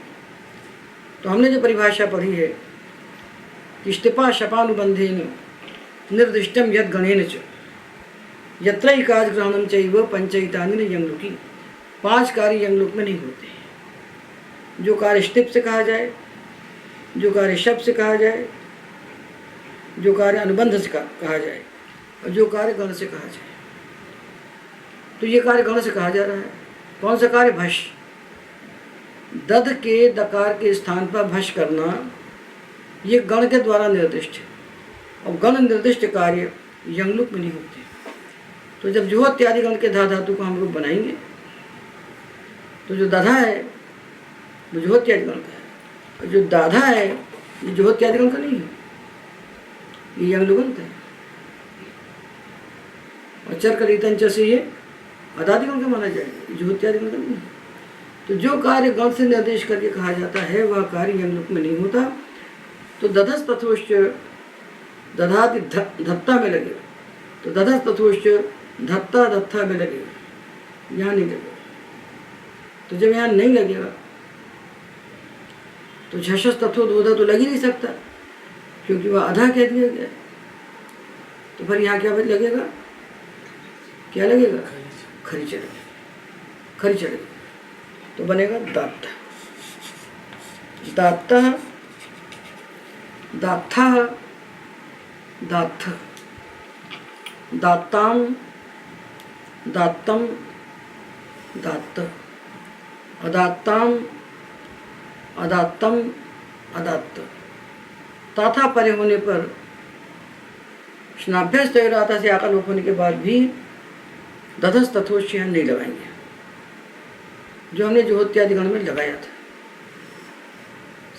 तो हमने जो परिभाषा पढ़ी है कि स्टिपा शपानुबंधेन निर्दिष्टम यद गणेन च यत्रैकाज ग्रहणम चैव पंचैतानि न यंगलुकी। 5 कार्य यंगलुक में नहीं होते हैं। जो कार्य स्टिप से कहा जाए, जो कार्य शब्द से कहा जाए, जो कार्य अनुबंध से कहा जाए, और जो कार्य गण से कहा जाए। तो ये कार्य गण से कहा जा रहा है। कौन सा कार्य? भश। दध के दकार के स्थान पर भश करना, ये गण के द्वारा निर्दिष्ट है, और गण निर्दिष्ट कार्य यंगलुक में नहीं होते। तो जब जुहोत्यादि गण के धा धातु को हम लोग बनाएंगे, तो जो दधा है वो जुहोत्यादि गण का है, और जो दाधा है ये जुहोत्यादि गण का नहीं है, ये यंगलुगन का है। और चरकलितंच से ये अदादिगण का माना जाएगा, जुहोत्यादिगण का नहीं है। तो जो कार्य गण से निर्देश करके कहा जाता है वह कार्य यंगलुक में नहीं होता। तो दधस तथोश्च दधाति धत्ता में लगेगा, तो दधस तथोश्च धत्ता दत्था में लगेगा, यहाँ नहीं लगेगा। तो जब यहाँ नहीं लगेगा तो झशस तथो दोधा तो लग ही नहीं सकता, क्योंकि वह आधा कह दिया गया। तो फिर यहाँ क्या लगेगा? क्या लगेगा? खरी चढ़ेगा, खरी चढ़ेगा। तो बनेगा दात्ता, दात्ता, दात्था, दात्थ, दात्ताम, दात्तम, दात्त, अदात्ताम, अदात्तम, अदात्त। ताथा परे होने पर स्नाभ्यस्त तयोराता से आकार लोप होने के बाद भी दधस तथोश्च यहाँ नहीं लगाएंगे, जो हमने जुहोत्यादि गण में लगाया था।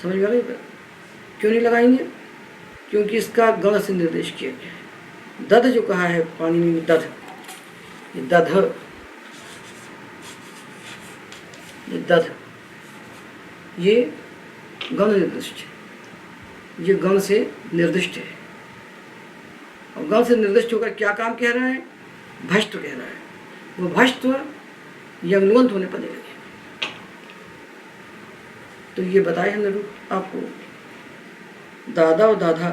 समझ में आ गई? क्यों नहीं लगाएंगे? क्योंकि इसका गण से निर्देश किया गया है। दध जो कहा है पाणिनि में, दध, ये दध, ये दध, ये गण निर्दिष्ट है, ये गण से निर्दिष्ट है। और गण से निर्दिष्ट होकर क्या काम कह रहा है? भष्ट कह रहा है। वो भष्ट यंगलुगंत होने पर लगेगा। तो ये बताए हमने रूप आपको, दादा और दाधा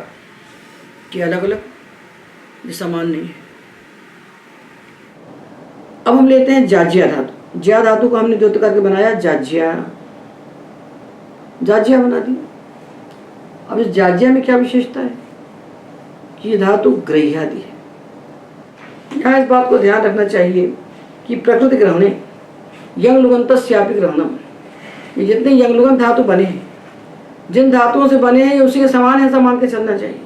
के अलग अलग, ये समान नहीं है। अब हम लेते हैं जाज्या धातु। ज्या धातु को हमने द्योत करके बनाया जाज्या, जाज्या बना दी। अब इस जाज्या में क्या विशेषता है कि ये धातु ग्रह्यादि है। यहाँ इस बात को ध्यान रखना चाहिए कि प्रकृति ग्रहणे यंगलुगंतस्यापि ग्रहणम, ये जितने यंगलुगन धातु बने हैं, जिन धातुओं से बने हैं ये उसी के समान है, समान के चलना चाहिए।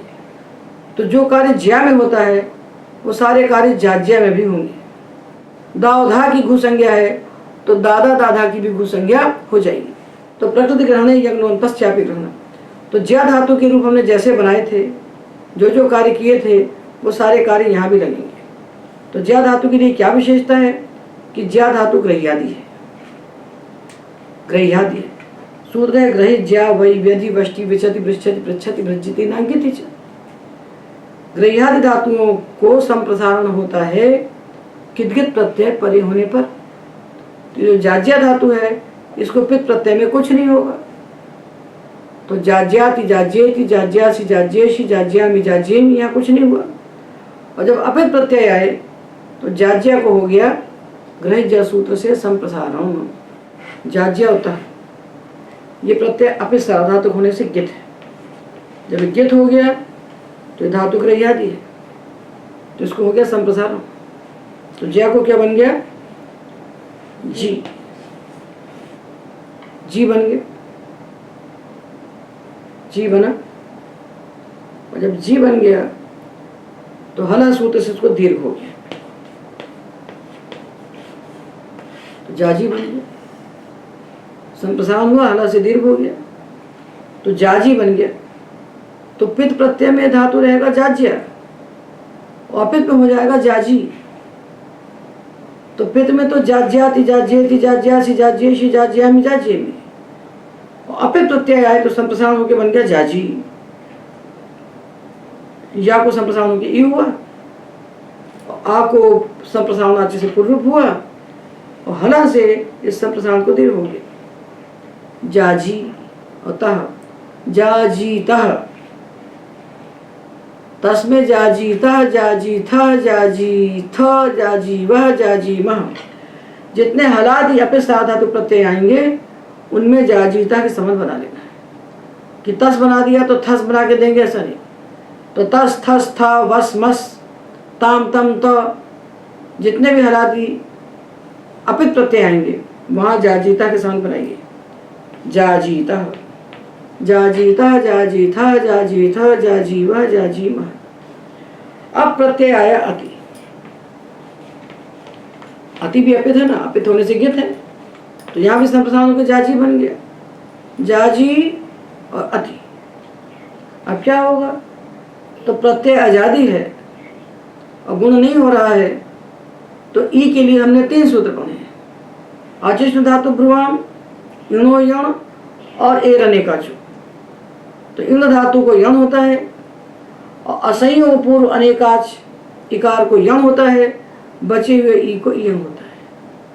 तो जो कार्य ज्या में होता है वो सारे कार्य जाज्या में भी होंगे। दावधा की घु संज्ञा है तो दादा दादा की भी घु संज्ञा हो जाएगी। तो प्रकृति ग्रहणे यंगलुगंतस्यापि ग्रहणम। तो ज्या धातु के रूप हमने जैसे बनाए थे, जो जो कार्य किए थे वो सारे कार्य यहाँ भी लगेंगे। तो ज्या धातु के लिए क्या विशेषता है कि ज्या धातु ग्रह्यादि है, ग्रह्यादि है। सूत्र है ग्रहित ज्या वै व्यधि वष्टि विचति पृच्छति पृच्छति भृज्यति नांकिति च। ग्रह्यादि धातुओं को संप्रसारण होता है किदगित प्रत्यय परे होने पर। तो जो जाज्या धातु है इसको पित प्रत्यय में कुछ नहीं होगा। तो जाज्याति जाज्येति जाज्यासि जाज्येषि जाज्यामि जाज्येमि, यहाँ कुछ नहीं हुआ। और जब अपित प्रत्यय आए तो जाज्या को हो गया ग्रहित ज्या सूत्र से संप्रसारण, जाज्या होता है। ये प्रत्यय अपित सार्वधातुक होने से गित है। जब गित हो गया तो धातु ग्रह्यादि है, तो इसको हो गया संप्रसारण। तो ज्या को क्या बन गया? जी, जी बन गया, जी बना। और जब जी बन गया तो हला सूत्र से इसको दीर्घ हो गया, तो जाजी बन गया। संप्रसारण हुआ, हला से दीर्घ हो गया तो जाजी बन गया। तो पित प्रत्यय में धातु रहेगा जाज्या और अपित में हो जाएगा जाजी। तो पित्त में तो जाज्याति जाज्येति जाज्यासि जाज्येषि जाज्यामि जाज्येमि। अपित प्रत्यय आए तो संप्रसारण होकर बन गया जाजी। या को संप्रसारण होकर ई हुआ, आ को संप्रसारण आचे से पूर्व हुआ, और हला से इस संप्रसारण को दीर्घ हो गया जाजी। और तह जाजीतः, तस्में जाजीतः जाजीथः जाजीथ जाजीवः जाजीमः। जितने हलादि अपित धातु प्रत्यय आएंगे उनमें जाजीता के संबंध बना लेना है। कि तस बना दिया तो थस बना के देंगे, ऐसा नहीं। तो तस थस था वस मस ताम तम त, जितने भी हलादी अपित प्रत्यय आएंगे वहाँ जाजीता के संबंध बनाएंगे। जाजीता जाजीता जाजीथा जाजीथ जाजीवा जाजीमा। अब प्रत्यय आया अति। अति भी अपित है ना, अपित होने से गित है, तो यहाँ भी संप्रसारण होकर जाजी बन गया। जाजी और अति। अब क्या होगा, तो प्रत्यय आजादी है और गुण नहीं हो रहा है, तो ई के लिए हमने 3 सूत्र पढ़े हैं। आचिष्ण धातु भ्रुवाम, इणो यण और एर अनेकाचो। तो इण धातु को यण होता है और असंयो पूर्व अनेकाच इकार को यण होता है, बचे हुए ई को यण होता है।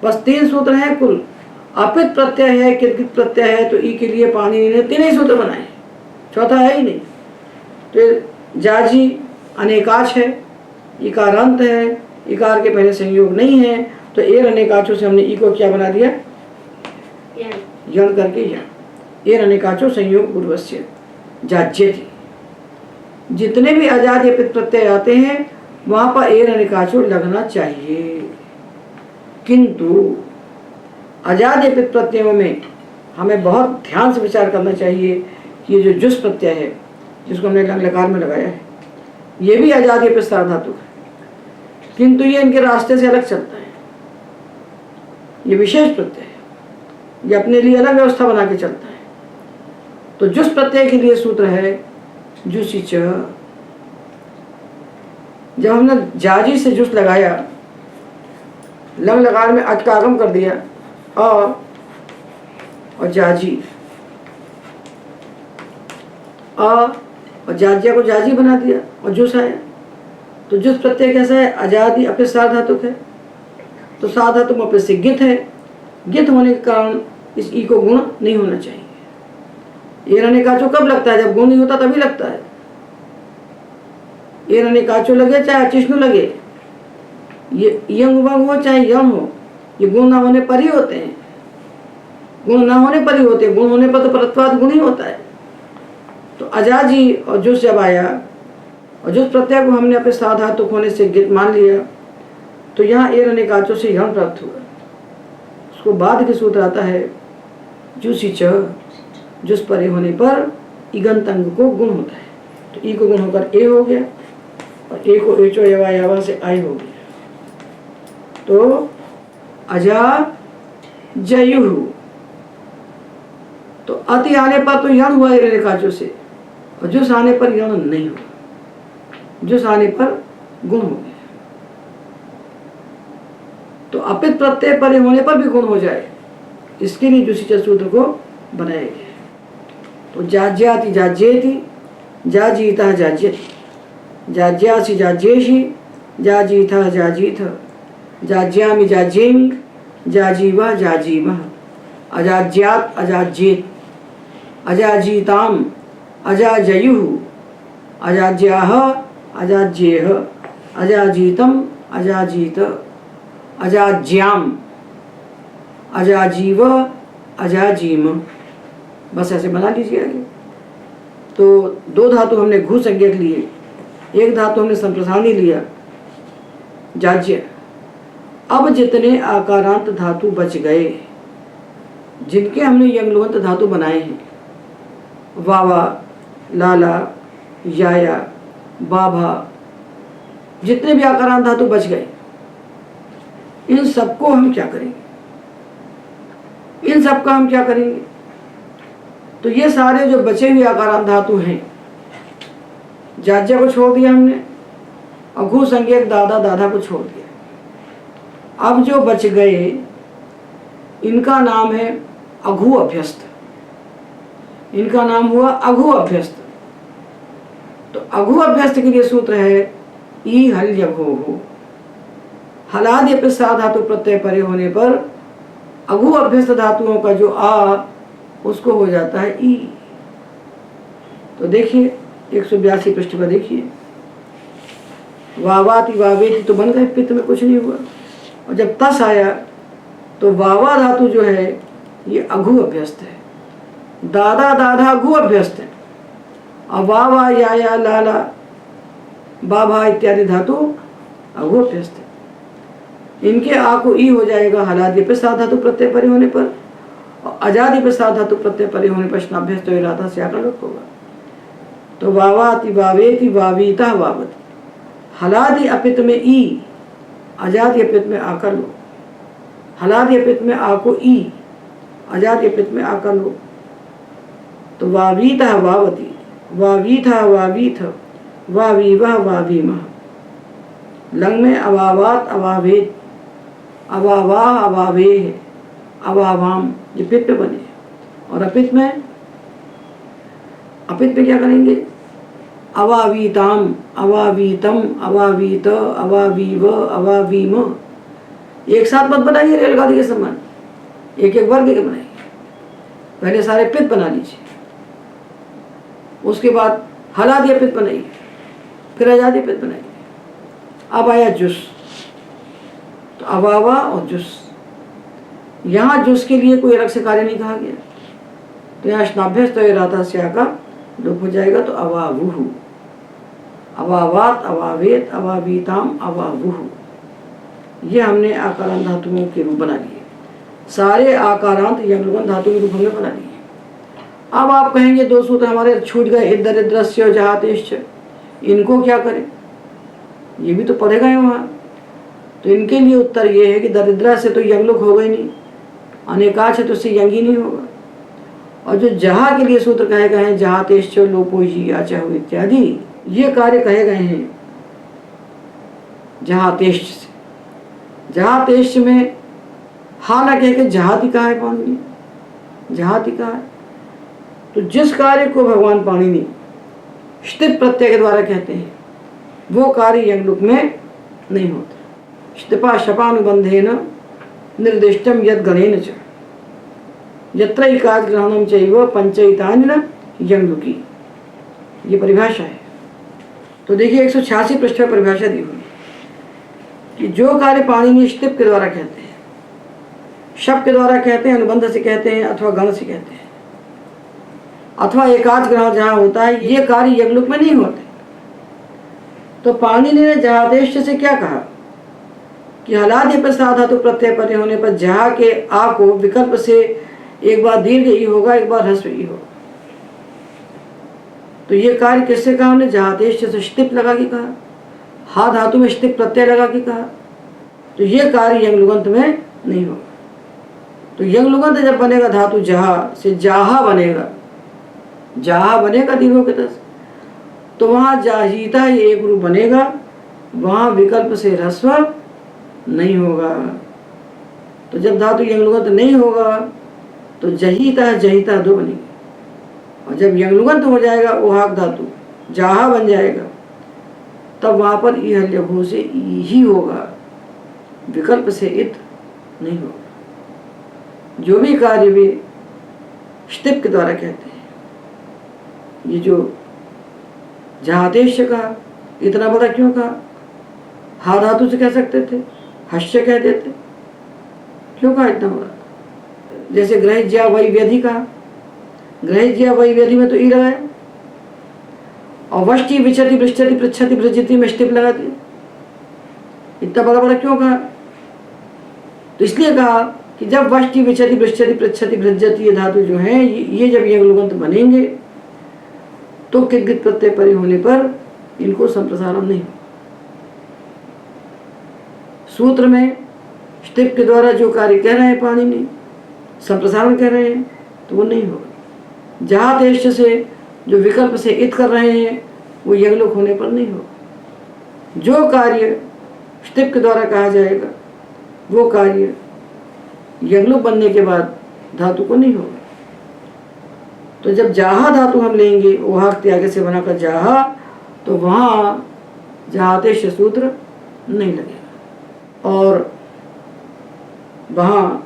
बस 3 सूत्र हैं कुल। अपित प्रत्यय है, किरकित प्रत्यय है, तो ई के लिए पाणिनि ने 3 ही सूत्र बनाए, चौथा है ही नहीं। तो जाजी अनेकाच है, इकारांत है, इकार के पहले संयोग नहीं है, तो एर अनेकाचो से हमने ई को क्या बना दिया, यण करके यण। एर अनेकाचो संयोग पूर्वस्य जाज्यति। जितने भी अजाद अपित प्रत्यय आते हैं वहां पर एर अनेकाचो लगना चाहिए, किंतु अजाद अपित प्रत्ययों में हमें बहुत ध्यान से विचार करना चाहिए कि ये जो जुस प्रत्यय है, जिसको हमने लंग लकार में लगाया है, ये भी अजाद अपित धातु है, किंतु ये इनके रास्ते से अलग चलता है। ये विशेष प्रत्यय है, ये अपने लिए अलग व्यवस्था बना के चलता है। तो जुस प्रत्यय के लिए सूत्र है जुसी च। जब हमने जाजी से जुस लगाया, लंग लकार में अच का आगम कर दिया और जाजी, और जाजिया को जाजी बना दिया और जुस आया। तो जुस प्रत्यय कैसा है, आजादी अपित सार्वधातुक है, तो सार्वधातुक अपित से गित है। गित होने के कारण इस ई को गुण नहीं होना चाहिए। एर अनेकाचो कब लगता है, जब गुण नहीं होता तभी लगता है। एर अनेकाचो लगे चाहे अचिष्णु लगे, ये यंग वंग हो चाहे यम हो, ये गुण ना होने पर ही होते हैं। गुण ना होने पर ही होते हैं, गुण होने पर तो परत्वाद गुण ही होता है। तो अजाजी और जुस जब आया, और जुस प्रत्यय को हमने अपने साधातुक होने से गित मान लिया, तो यहाँ एर अनेकाचो से यण प्राप्त हुआ। उसको बाद के सूत्र आता है जुसी च। जुस परे होने पर इगंत अंग को गुण होता है, तो ई को गुण होकर ए हो गया, और ए को एचो यवा यावा से आई हो गया। तो अजा जयु, तो अति आने पर तो यण हुआ एर अनेकाचो से, और जुस आने पर यण नहीं हुआ, जुस आने पर गुण हो गया। तो अपित प्रत्यय परे होने पर भी गुण हो जाए, इसके लिए जुसी सूत्र को बनाया गया। तो जाज्याति जाज्येति, जाजीता जाज्यति, जाज्यासि जाज्येषि, जाजीथा जाजीथ, जाज्यामि जाज्येमि, जाजीवा जाजीमः, अजाज्यात अजाज्येत, अजाजीताम अजाजयुः, अजाज्याः अजाज्येह, अजाजीतम अजाजीत, अजाज्याम अजाजीव अजाजीम। बस ऐसे बना लीजिए आगे। तो 2 धातु हमने घू संज्ञक लिए, 1 धातु हमने संप्रसारणी लिया जाज्य। अब जितने आकारांत धातु बच गए, जिनके हमने यंगलोहंत धातु बनाए हैं, वावा, लाला, याया, बाभा, जितने भी आकारांत धातु बच गए, इन सबको हम क्या करेंगे, इन सबका हम क्या करेंगे। तो ये सारे जो बचे हुए आकारांत धातु हैं, जाज्य को छोड़ दिया हमने, और घू संज्ञक दादा दादा को छोड़ दिया। अब जो बच गए इनका नाम है अघु अभ्यस्त, इनका नाम हुआ अघु अभ्यस्त। तो अघु अभ्यस्त के लिए सूत्र है ई हल यघो। हलादि अपिसा धातु प्रत्यय परे होने पर अघु अभ्यस्त धातुओं का जो आ उसको हो जाता है ई। तो देखिए 182 पृष्ठ पर देखिए, वावाति वावेति तो बन गए, पित्त में कुछ नहीं हुआ। और जब तस आया तो वावा धातु जो है ये अघु अभ्यस्त है, दादा दाधा अघु अभ्यस्त है। और वावा या लाला बाभा इत्यादि धातु अघु अभ्यस्त है। इनके आ को ई हो जाएगा हलादि पे साध धातु प्रत्यय परे होने पर, और अजादि पे साध धातु प्रत्यय परे होने पर स्नाभ्यस्त इरादा से आकर लोप होगा। तो वावाति वावेति वावीता वावति, हलादि अपित में ई, अजादि अपित में आकर लो। हलादि अपित में आ को ई, अजादि अपित में आकर लो। तो वावीता वावती, वावीथा वावीथ, वावीवह वावीमह। लंग में अवावात अवावेत, अवावाह अवावेह, अवावाम, ये पित्त पे बने। और अपित में क्या करेंगे? अवावीताम, अवावीतम, अवावीत, अवावीव, अवावीम। एक साथ मत बनाइए रेलगाड़ी के समान, एक एक वर्ग के बनाइए। पहले सारे पित्त बना लीजिए, उसके बाद हलादि पित्त बनाइए, फिर अजादि पित्त बनाइए। अब आया जुस, तो अवावा और जुस। यहाँ जुस के लिए कोई अलग से कार्य नहीं कहा गया, तो यहाँ स्नाभ्यस्त राधा से आकर लोप हो जाएगा। तो अवावुहु, अवावात अवावेत अवावीताम अवावुहु, ये हमने आकारांत धातुओं के रूप बना लिए। सारे आकारांत यंगलोकन धातु के रूप हमने बना लिए। अब आप कहेंगे दो सूत्र हमारे छूट गए, इदरिद्रस्य और जहातेश्च, इनको क्या करें? ये भी तो पढ़ेगा ही वहाँ। तो इनके लिए उत्तर ये है कि दरिद्रा से तो यंगलोक होगा ही नहीं, अनेकाच है तो उससे यंग ही नहीं होगा। और जो जहा के लिए सूत्र कहे गए हैं, जहातेश्च लोपोजी आचाहु इत्यादि, ये कार्य कहे गए हैं जहातेश्च से। जहातेश्च में हा ना कह के जहाती कहा है पाणिनि, जहाती कहा है। तो जिस कार्य को भगवान पाणिनि स्थित प्रत्यय के द्वारा कहते हैं वो कार्य यंगलुक में नहीं होता। स्थिपा शपानुबंधेन निर्दिष्टम यद गणेन च यत्र एकाच ग्रहणम चैव पंचैतानि न यंगलुकी, ये परिभाषा है। तो देखिए 186 पृष्ठ पर परिभाषा दी हुई कि जो कार्य पाणिनि स्थिप के द्वारा कहते हैं, शब्द के द्वारा कहते हैं, अनुबंध से कहते हैं, अथवा गण से कहते हैं, अथवा एकाच ग्रहण जहाँ होता है, ये कार्य यंगलुक में नहीं होते। तो पाणिनि ने जहादेश से क्या कहा कि हलादि पे साध धातु प्रत्यय परे होने पर जहा के आ को विकल्प से एक बार दीर्घ ई होगा, एक बार ह्रस्व ई होगा। तो ये कार्य किससे कहा हमने? जहादेश से स्थिप लगा के कहा, हा धातु में स्थिप प्रत्यय लगा के कहा। तो ये कार्य यंगलुगंत में नहीं होगा। तो यंगलुगंत जब बनेगा धातु जहा से जाहा बनेगा, जाहा बनेगा दीर्घों के दस, तो वहाँ जाहीता ये एक रूप बनेगा, वहाँ विकल्प से ह्रस्व नहीं होगा। तो जब धातु यंगलुगंत नहीं होगा तो जहीता जहीता दो बनेगी। और जब यंगलुगंत हो जाएगा ओहाक धातु जाहा बन जाएगा, तब वहाँ पर ई हल्यभू से ई ही होगा, विकल्प से इत नहीं होगा। जो भी कार्य वे स्थिप के द्वारा कहते हैं, ये जो जहादेश का इतना बड़ा क्यों कहा? हा धातु से कह सकते थे, हश्य कह देते, क्यों कहा इतना बड़ा? जैसे ग्रहिज्या वही व्यधि कहा, ग्रहिज्या वही व्यधि में तो ई लगाया, और वष्टि विचति पृच्छति पृच्छति पृच्छति में स्टिप लगा दिया। इतना बड़ा बड़ा क्यों कहा? तो इसलिए कहा कि जब वष्टि विचति पृच्छति पृच्छति पृच्छति ये धातु जो है ये जब यंगलुगंत बनेंगे तो कित प्रत्यय परे होने पर इनको संप्रसारण नहीं। सूत्र में स्टिप के द्वारा जो कार्य कह रहे हैं पाणिनि, संप्रसारण कह रहे हैं, तो वो नहीं होगा। जहादेश से जो विकल्प से इत कर रहे हैं वो यंगलोक होने पर नहीं होगा। जो कार्य स्टिप के द्वारा कहा जाएगा वो कार्य यंगलोक बनने के बाद धातु को नहीं होगा। तो जब जाहा धातु हम लेंगे, ओहाक त्याग से बनाकर जाहा, तो वहाँ जहातेश सूत्र नहीं लगेगा और वहाँ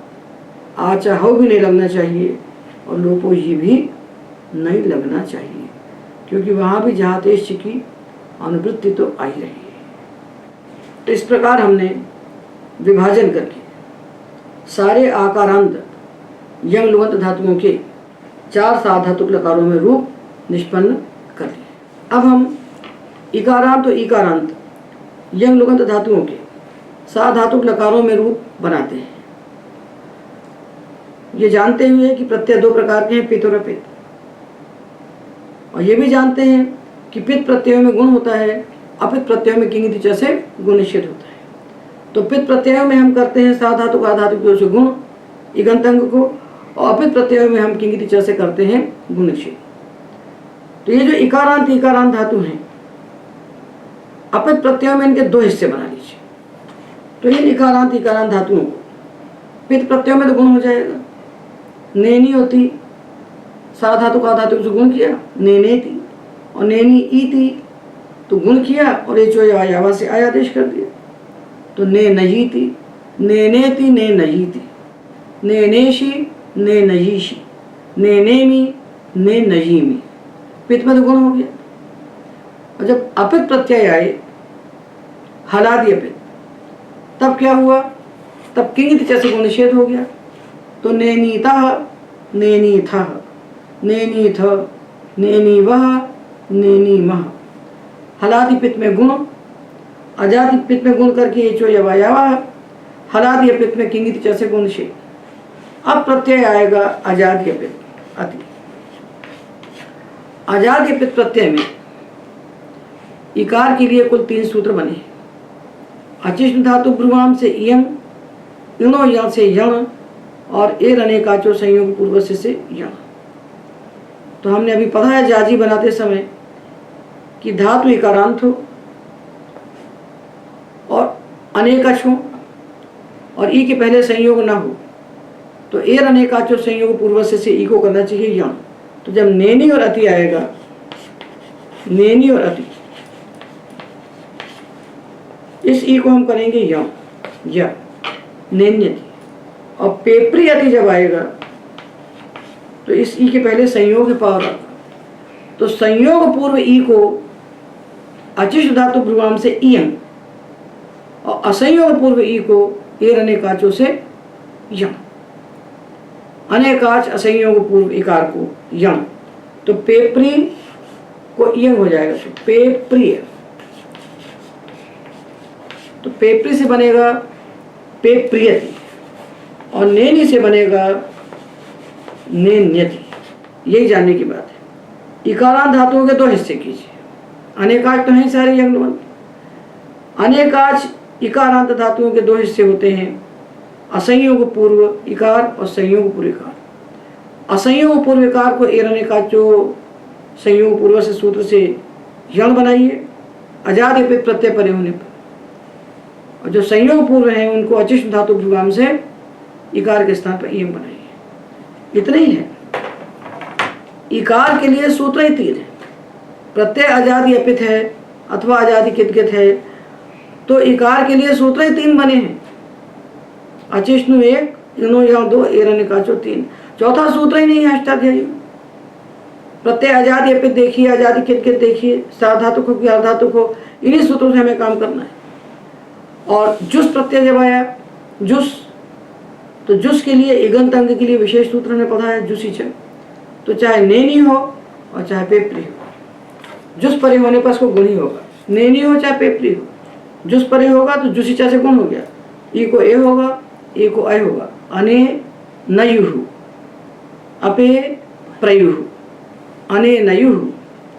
आचाहो भी नहीं लगना चाहिए और लोपो ये भी नहीं लगना चाहिए, क्योंकि वहाँ भी जहातेश की अनुवृत्ति तो आई रही है। तो इस प्रकार हमने विभाजन करके सारे आकारांत यंग लुगंत धातुओं के 4 साधातुक लकारों में रूप निष्पन्न कर लिए। अब हम इकारांत और इकारांत यंग लुगंत धातुओं के साधातुक लकारों में रूप बनाते हैं, ये जानते हुए कि प्रत्यय 2 प्रकार के हैं, पित्त और अपित्त, और ये भी जानते हैं कि पित्त प्रत्ययों में गुण होता है, अपित्त प्रत्ययों में किंग च से गुण निषेध होता है। तो पित्त प्रत्ययों में हम करते हैं साधातुक आधातुक से गुण इगंत अंग को, और अपित्त प्रत्ययों में हम किंग च से करते हैं गुण निषेध। तो ये जो इकारांत इकारांत धातु हैं, अपित्त प्रत्ययों में इनके 2 हिस्से बना लीजिए। तो इन इकारांत इकारांत धातुओं को पित्त प्रत्ययों में तो गुण हो जाएगा, नेनी होती साधातुक आधातुक से गुण किया नेनेति, और नेनी ईति तो गुण किया और एचो यावा से आयादेश कर दिया, तो ने नजीति नेनेति ने नजीति, नेनेशी ने नजीशी, नेनेमी ने नजीमी, पित्त में तो गुण हो गया। और जब अपित्त प्रत्यय आए हलादि अपित्त, तब क्या हुआ, तब किंग जैसे गुण निषेध हो गया। तो नेनीता नेनीथा नेनीथ नेनीवह नेनीमह, हलादि पित्त में गुण, अजादि पित्त में गुण करके एचो यवायावा, हलादि पित्त में किंग जैसे गुण निषेध। अब प्रत्यय आएगा अजादि पित्त अति। अजादि पित्त प्रत्यय में इकार के लिए कुल 3 सूत्र बने हैं। अचिष्ण धातु ब्रुवाम से इयं, इणो या से यण, और एर अनेकाचो संयोग पूर्व से यण। तो हमने अभी पढ़ा है जाजी बनाते समय कि धातु इकारांत हो और अनेकच हो और ई के पहले संयोग ना हो, तो एर अनेकाचो संयोग पूर्व से ई को करना चाहिए यण। तो जब नेनी और अति आएगा, नेनी और अति, इस ई को हम करेंगे यण या नेन्यति, और पेपरी अति जब आएगा तो इस ई के पहले संयोग पावर आता, तो संयोग पूर्व ई को अचिष्ट धातु भ्रुवाम से इयं, और असंयोग पूर्व ई को एर अनेकाचो से यं, अनेकाच असंयोग पूर्व इकार को यं, तो पेपरी को यं हो जाएगा, तो पेप्रिय, तो पेपरी से बनेगा पेप्रियति, और नेनी से बनेगा नेन्यति। यही जानने की बात है। इकारांत धातुओं के 2 हिस्से कीजिए, अनेकाच तो हैं सारे यंगलवंत। अनेकाच इकारांत धातुओं के 2 हिस्से होते हैं, असंयोग पूर्व इकार और संयोग पूर्व इकार। असंयोग पूर्व इकार को एर अनेकाचो संयोग पूर्व से सूत्र से यण बनाइए अजादि पित्त प्रत्यय परे होने पर, और जो संयोग पूर्व हैं उनको अचिष्ट धातु भ्रुवाम से इकार के स्थान पर इयं बनाइए। इतना ही है। इकार के लिए सूत्र ही 3 है। प्रत्यय अजादि अपित है अथवा अजादि कितकित है, तो इकार के लिए सूत्र ही 3 बने हैं, अचिष्णु 1, इनो या 2, एर अनेकाचो 3। चौथा सूत्र ही नहीं है अष्टाध्यायी। प्रत्यय अजादि अपित देखिए, अजादि कितकित देखिए, साधातुक हो कि अर्धातुक हो, इन्हीं सूत्रों से हमें काम करना है। और जुस प्रत्यय जब आया, जुस, तो जुस के लिए इगंत अंग के लिए विशेष सूत्र ने पढ़ा है जुसी च, तो चाहे नेनी हो और चाहे पेपरी हो, जुस परे होने पर उसको गुण ही होगा। नेनी हो चाहे पेपरी हो, जुस परे होगा तो जुसी चा से गुण हो गया, ई को ए होगा, ए को अय होगा, अने नयुहु अपे प्रयुहु, अने नयुहु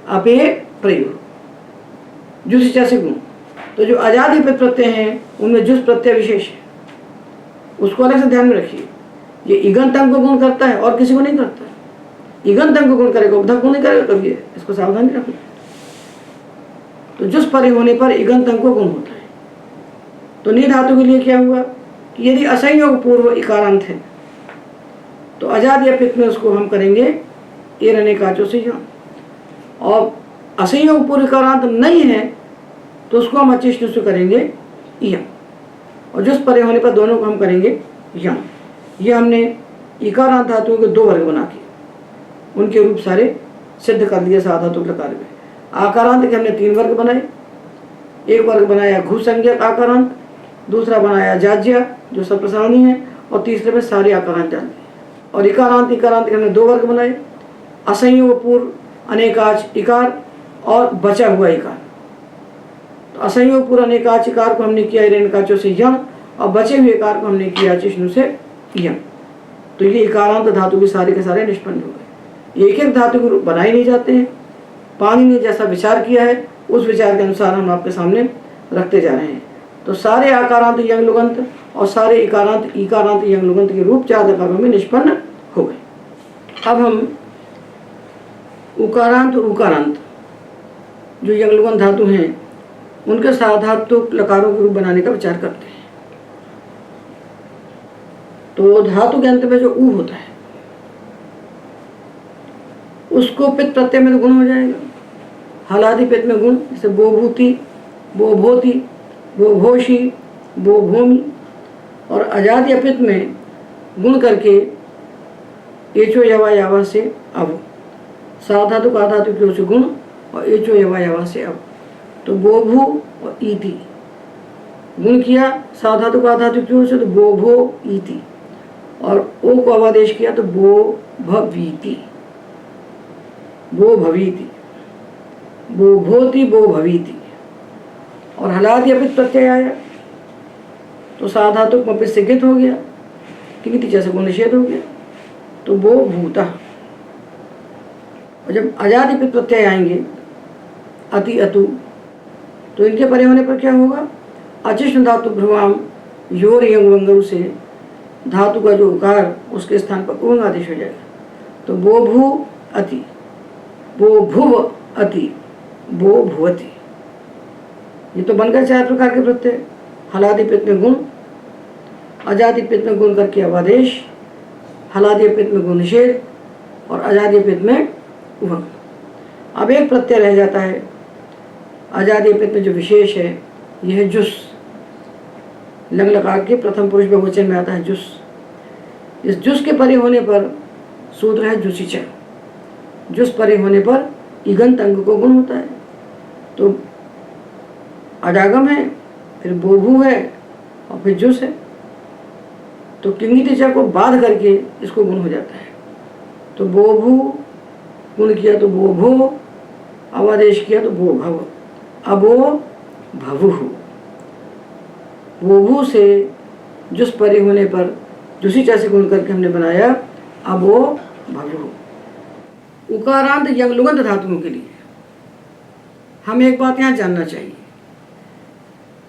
अपे प्रयुहु, जुसी चा से गुण। तो जो अजादि पित्त प्रत्यय हैं उनमें जुस प्रत्यय विशेष है, उसको अलग से ध्यान में रखिए। ये इगंत अंग को गुण करता है और किसी को नहीं करता है। इगंत अंग को गुण करेगा, उपधा को नहीं करेगा कभी, इसको सावधानी रखना। तो जुस परे होने पर इगंत अंग को गुण होता है। तो नी धातु के लिए क्या हुआ, कि यदि असंयोग पूर्व इकारांत है तो अजाद या पित्त में उसको हम करेंगे ए रहने काचों से यम, और असंयोग पूर्व इकारांत नहीं है तो उसको हम अचिष्णु से करेंगे यम, और जिस परे होने पर दोनों को हम करेंगे यम। ये हमने इकारांत धातुओं के 2 वर्ग बना के उनके रूप सारे सिद्ध कर दिए साधातु लकार में। आकारांत के हमने 3 वर्ग बनाए। एक वर्ग बनाया घु संज्ञक आकारांत, दूसरा बनाया जाज्य जो सप्रसारणी है, और तीसरे में सारे आकारांत डाल दिए। और इकारांत के हमने 2 वर्ग बनाए, असंयोग पूर्व अनेकाच इकार और बचा हुआ इकार। तो असंयोग पूर्व अनेकाच इकार को हमने किया ऋणकाचों से यम, और बचे हुए इकार को हमने किया चिष्णु से यम। तो ये इकारांत धातु भी सारे के सारे निष्पन्न हो गए। एक एक धातु के रूप बनाए नहीं जाते हैं। पानी ने जैसा विचार किया है उस विचार के अनुसार हम आपके सामने रखते जा रहे हैं। तो सारे आकारांत यंग लुगंत और सारे इकारांत यंग लुगंत के रूप 4 लकारों में निष्पन्न हो गए। अब हम उकारांत और उकारांत जो यंग लुगंत धातु हैं उनके साधातुक लकारों के रूप बनाने का विचार करते हैं। तो धातु के अंत में जो ऊ होता है उसको पित्त प्रत्यय में तो गुण हो जाएगा। हलादि पित्त में गुण, जैसे बोभूति, बोभोति, बोभोषी, बोभूमि, और अजाद या पित्त में गुण करके एचो यवा यावा से अब, साधातुक आधातुक की ओर से गुण और एचो यवा यावा से अब। तो बोभू और ईति गुण किया साधातुक आधातुक की ओर से, तो बोभो ईति, और ओ को अवादेश किया तो बो भवीति, बो भवीति, बो भोति, बो भवीति। और हलादि अपित प्रत्यय आया तो साधातुक मपित से गित हो गया, किंति जैसे को निषेध हो गया, तो बो भूता। और जब अजादि पित प्रत्यय आएंगे अति अतु, तो इनके परे होने पर क्या होगा? अचिष्ण धातु भ्रुवाम योर यंग वंगरु से धातु का जो उकार उसके स्थान पर उंग आदेश हो जाएगा। तो बो भू अति, बो भुव अति, बो भुवति। ये तो बनकर 4 प्रकार के प्रत्यय। हलादि पित्त में गुण, अजादि पित्त में गुण करके अवादेश, हलादि पित्त में गुण निषेध, और अजादि पित्त में उभंग। अब एक प्रत्यय रह जाता है अजादि पित्त में जो विशेष है, यह है जुस। लंग लकार के प्रथम पुरुष बहुवचन में आता है जुस। इस जुस के परे होने पर सूत्र है जुसिच। जुस परे होने पर इगंत अंग को गुण होता है। तो अजागम है, फिर बोभू है, और फिर जुस है। तो किंगितिचा को बाध करके इसको गुण हो जाता है। तो बोभू गुण किया तो बोभो, अवादेश किया तो बो भव, अबो भवुहु। बोभू से जुस परे होने पर जुसिचा से गुण करके हमने बनाया अबो भवुहु। उकारांत यंग लुगंत धातुओं के लिए हमें एक बात यहाँ जानना चाहिए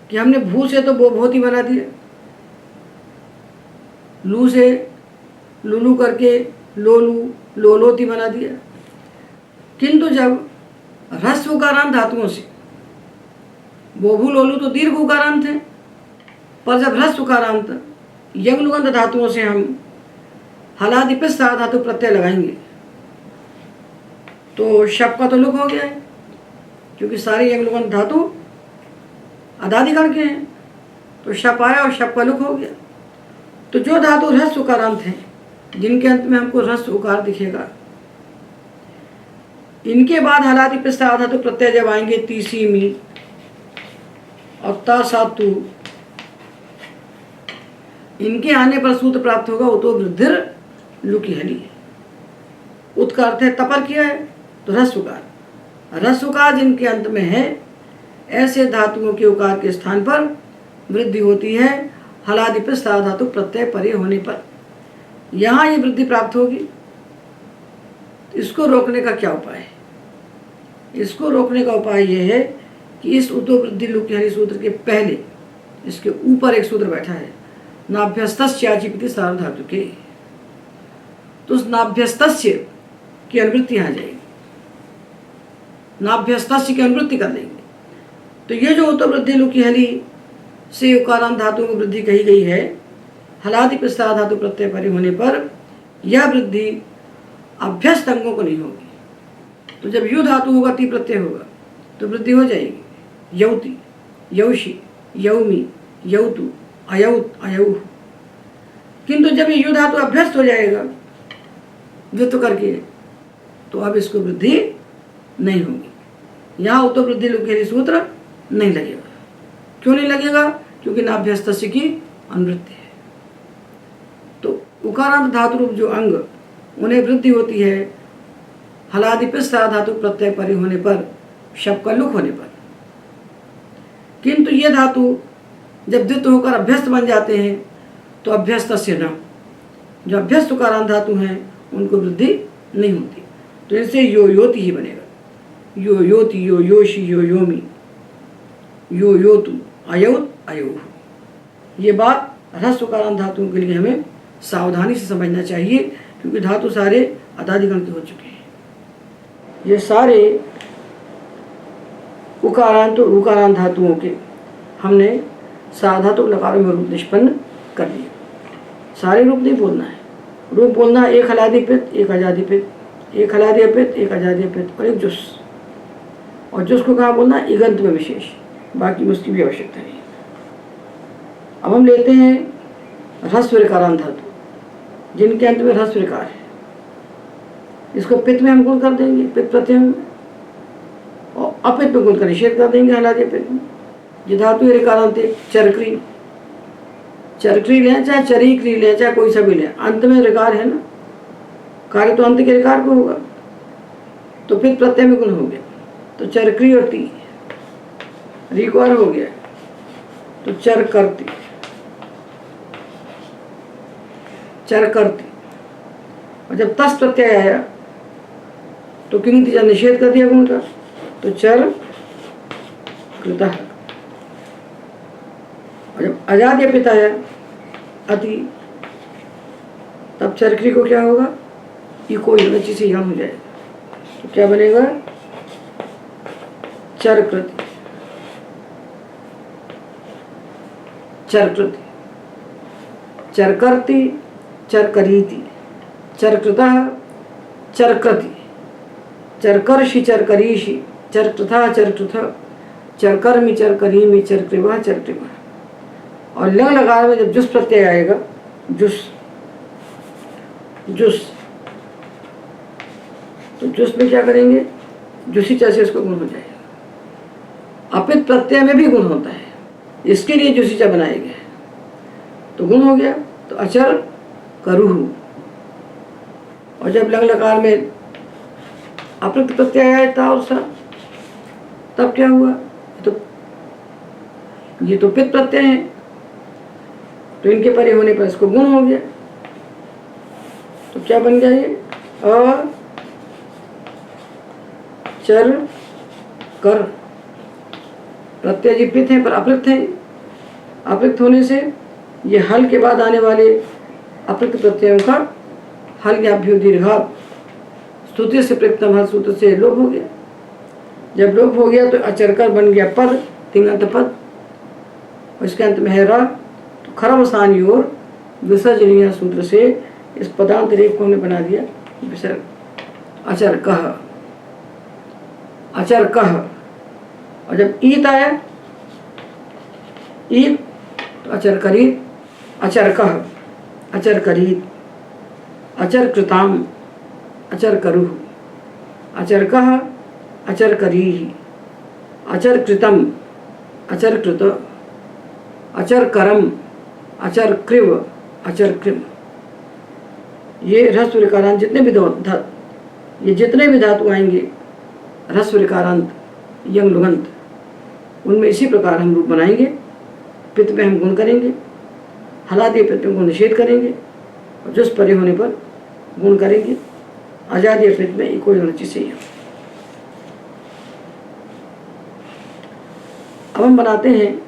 कि हमने भू से तो बोभोति बना दिया, लू से लुलू करके लोलू लोलोति बना दिया, किंतु जब ह्रस्व उकारांत धातुओं से बोभू लोलू तो दीर्घ उकारांत है, पर जब ह्रस्व उकारांत यंग लुगंत धातुओं से हम हलादि पित्त साधातु प्रत्यय लगाएंगे तो शप का तो लुक हो गया है, क्योंकि सारे यंग लुगंत धातु अदादिगण के हैं। तो शप आया और शप का लुक हो गया। तो जो धातु ह्रस्व उकारांत हैं, जिनके अंत में हमको ह्रस्व उकार दिखेगा, इनके बाद हलादि पित्त साधातु प्रत्यय जब आएंगे तीसी मी और ता सातु, इनके आने पर सूत्र प्राप्त होगा उतो वृद्धिर लुकी हली। उत का अर्थ है तपर किया है, तो ह्रस्वकार। ह्रस्वकार जिनके अंत में है, ऐसे धातुओं के उकार के स्थान पर वृद्धि होती है हलादि पित्त साधातु प्रत्यय परे होने पर। यहाँ ये वृद्धि प्राप्त होगी। इसको रोकने का क्या उपाय है? इसको रोकने का उपाय यह है कि इस उतो वृद्धि लुकी हली सूत्र के पहले इसके ऊपर एक सूत्र बैठा है, नाभ्यस्तस्याचिपति सार्वधातु के। तो उस नाभ्यस्तस्य की अनुवृत्ति यहाँ जाएगी, नाभ्यस्तस्य की अनुवृत्ति कर देंगे। तो ये जो उतो वृद्धि लुकी हली से उकारांत धातुओं की वृद्धि कही गई है, हलादि पिस्ता धातु प्रत्यय परे होने पर यह वृद्धि अभ्यस्त अंगों को नहीं होगी। तो जब यू धातु होगा ती प्रत्यय होगा तो वृद्धि हो जाएगी। यौति, यौषि, यौमी, यौतु, अयौत, अयौह। किंतु जब ये यू धातु अभ्यस्त हो जाएगा द्वित्व करके तो अब इसको वृद्धि नहीं होगी। यहाँ उत्तर वृद्धि लुकेरी सूत्र नहीं लगेगा। क्यों नहीं लगेगा? क्योंकि नाभ्यस्तस्य की अनुवृत्ति है। तो उकारांत धातु रूप जो अंग उन्हें वृद्धि होती है हलादि पिस्ता धातु प्रत्यय परे होने पर, शब्द का लुक होने पर। किंतु ये धातु जब द्वित्व होकर अभ्यस्त बन जाते हैं तो अभ्यस्तस्य न, जो अभ्यस्त उकारांत धातु हैं उनको वृद्धि नहीं होती। तो इनसे यो योति ही बनेगा। यो योति, यो योषि, यो योमी, यो योतु, अयौत, अयोह। ये बात ह्रस्व उकारांत धातुओं के लिए हमें सावधानी से समझना चाहिए क्योंकि धातु सारे अदादिगण के हो चुके हैं। ये सारे उकारांत और उकारांत धातुओं के हमने साधातुक लकारों में रूप निष्पन्न कर दिए। सारे रूप नहीं बोलना है, रूप बोलना है एक हलादि पित, एक अजादि पित, एक हलादि अपित, एक अजादि अपित और एक जुस। और जुस को कहाँ बोलना है? इगंत में विशेष, बाकी में उसकी भी आवश्यकता नहीं। अब हम लेते हैं ह्रस्व ऋकारांत धातु जिनके अंत में ह्रस्व ऋकार है। इसको पित्त में हम गुण कर देंगे, पित्त प्रत्यय में, और अपित्त में गुण का निषेध कर देंगे हलादि अपित्त में। ये धातु है ऋकारांत चरक्री, चरक्री लें चाहे चरीक्री लें चाहे कोई सा भी लें, अंत में ऋकार है ना, कार्य तो अंत के ऋकार को होगा। तो पित्त प्रत्यय में गुण हो गया तो चरक्री और ती, रिकार हो गया तो चर करती, चर करती। और जब तस प्रत्यय आया तो किंग जब निषेध कर दिया गुण का तो चर कृतः। और जब अजादि अपित आया अति तब चरक्री को क्या होगा? इको इनची से यम हो जाएगा तो क्या बनेगा? चरकृति, चरकृति, चरकर्ति, चरकरीति, चरकृतः, चरकृति, चरकर्षि, चरकरीषि, चरकृतः, चरकृतः, चरकर्मि, चरकरीमि, चरकृवः, चरकृवः। और लंग लकार में जब जुस प्रत्यय आएगा, जुस, जुस, तो जुस में क्या करेंगे? जुसी चा से इसको गुण हो जाएगा। अपित प्रत्यय में भी गुण होता है, इसके लिए जुसी चा बनाए गए तो गुण हो गया। तो अचर करुह। और जब लंग लकार में अपित प्रत्यय आया था और सा तब क्या हुआ? तो ये तो पित प्रत्यय है तो इनके परे होने पर इसको गुण हो गया तो क्या बन गया? ये चर कर। प्रत्यय जी पित हैं पर अपृक्त हैं, अपृक्त होने से ये हल के बाद आने वाले अपृक्त प्रत्ययों का हल या अभ्यु दीर्घात स्तुति से प्रत्यम हल सूत्र से लोप हो गया। जब लोप हो गया तो अचरकर बन गया पद, तिंगंत पद, और इसके अंत में है रा। तो खरम स्थानी और विसर्जनीय सूत्र से इस पदांत रेप को हमने बना दिया विसर्ग। अचर कह, अचर कह। और जब ईत आया ईत तो अचर करीत, अचर कह, अचर करीत, अचर कृताम, अचर करुह, अचर कह, अचर करीहि, अचर कृतम, अचर कृत, अचर करम, अचर कृव, अचर कृम। ये ह्रस्व ऋकारांत जितने भी धातु आएंगे ह्रस्व ऋकारांत यंग लुगंत, उनमें इसी प्रकार हम रूप बनाएंगे। पित्त में हम गुण करेंगे, हलादि पित्त में गुण निषेध करेंगे और जुस परे होने पर गुण करेंगे। आजादी पित्त में इको होना चाहिए। अब हम बनाते हैं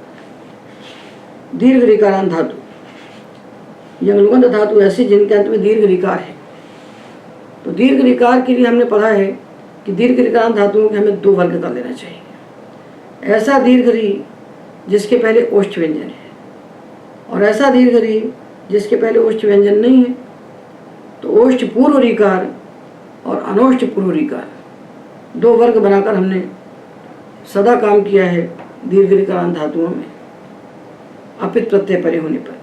दीर्घ ऋकारांत धातु। यंगलुगंध धातु ऐसी जिनके अंत में दीर्घ ऋकार है। तो दीर्घ ऋकार के लिए हमने पढ़ा है कि दीर्घ ऋकारांत धातुओं के हमें दो वर्ग कर लेना चाहिए। ऐसा दीर्घ री जिसके पहले ओष्ठ व्यंजन है और ऐसा दीर्घ री जिसके पहले ओष्ठ व्यंजन नहीं है, तो ओष्ठ पूर्व ऋकार और अनोष्ठ पूर्व ऋकार दो वर्ग बनाकर हमने सदा काम किया है दीर्घ ऋकारांत धातुओं में, अपित प्रत्यय परे होने पर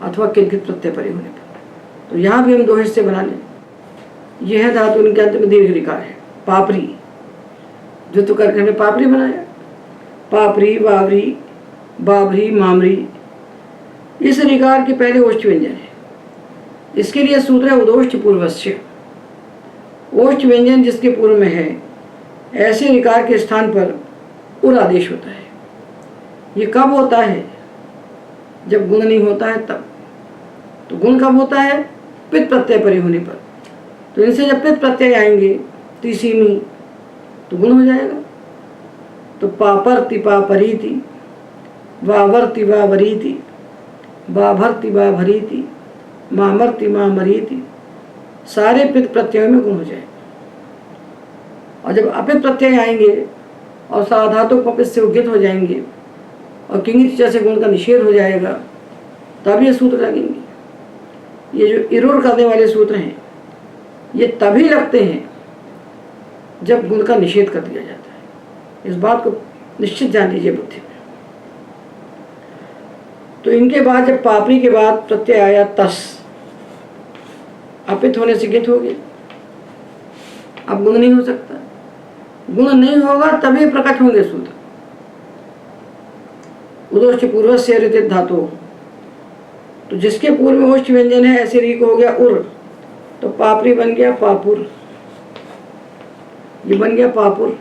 अथवा किंकित प्रत्यय परे होने पर। तो यहाँ भी हम दो हिस्से बना लें। यह है धातु, इनके अंत में दीर्घ ऋकार है। पापरी, जो तो करके हमने पापरी बनाया, पापरी, वावरी, बाबरी, मामरी, इस ऋकार के पहले ओष्ठ व्यंजन है। इसके लिए सूत्र है उदोष्ठ पूर्वस्य। ओष्ठ व्यंजन जिसके पूर्व में है, ऐसे ऋकार के स्थान पर उर आदेश होता है। ये कब होता है? जब गुण नहीं होता है तब। तो गुण कब होता है? पित प्रत्यय परे होने पर। तो इनसे जब पित प्रत्यय आएंगे तीसीमी, तो गुण हो जाएगा। तो पापरति पापरीति, वावर्ति वावरीति, वाभर्ति वाभरीति, मामर्ति मामरीति, सारे पित प्रत्ययों में गुण हो जाएगा। और जब अपित प्रत्यय आएंगे और साधातुक अपित से उगित हो जाएंगे और किंगित जैसे गुण का निषेध हो जाएगा, तब ये सूत्र लगेंगे। ये जो इरोड़ करने वाले सूत्र हैं, ये तभी लगते हैं जब गुण का निषेध कर दिया जाता है। इस बात को निश्चित जान लीजिए बुद्धि में। तो इनके बाद जब पापरी के बाद प्रत्यय आया तस, अपित होने से गित हो गया, अब गुण नहीं हो सकता। गुण नहीं होगा तभी प्रकट होंगे सूत्र। उदोष्ठ पूर्व से ऋतित धातु, तो जिसके पूर्व में ओष्ठ व्यंजन है, ऐसे री को हो गया उर, तो पापरी बन गया पापुर, ये बन गया पापुर।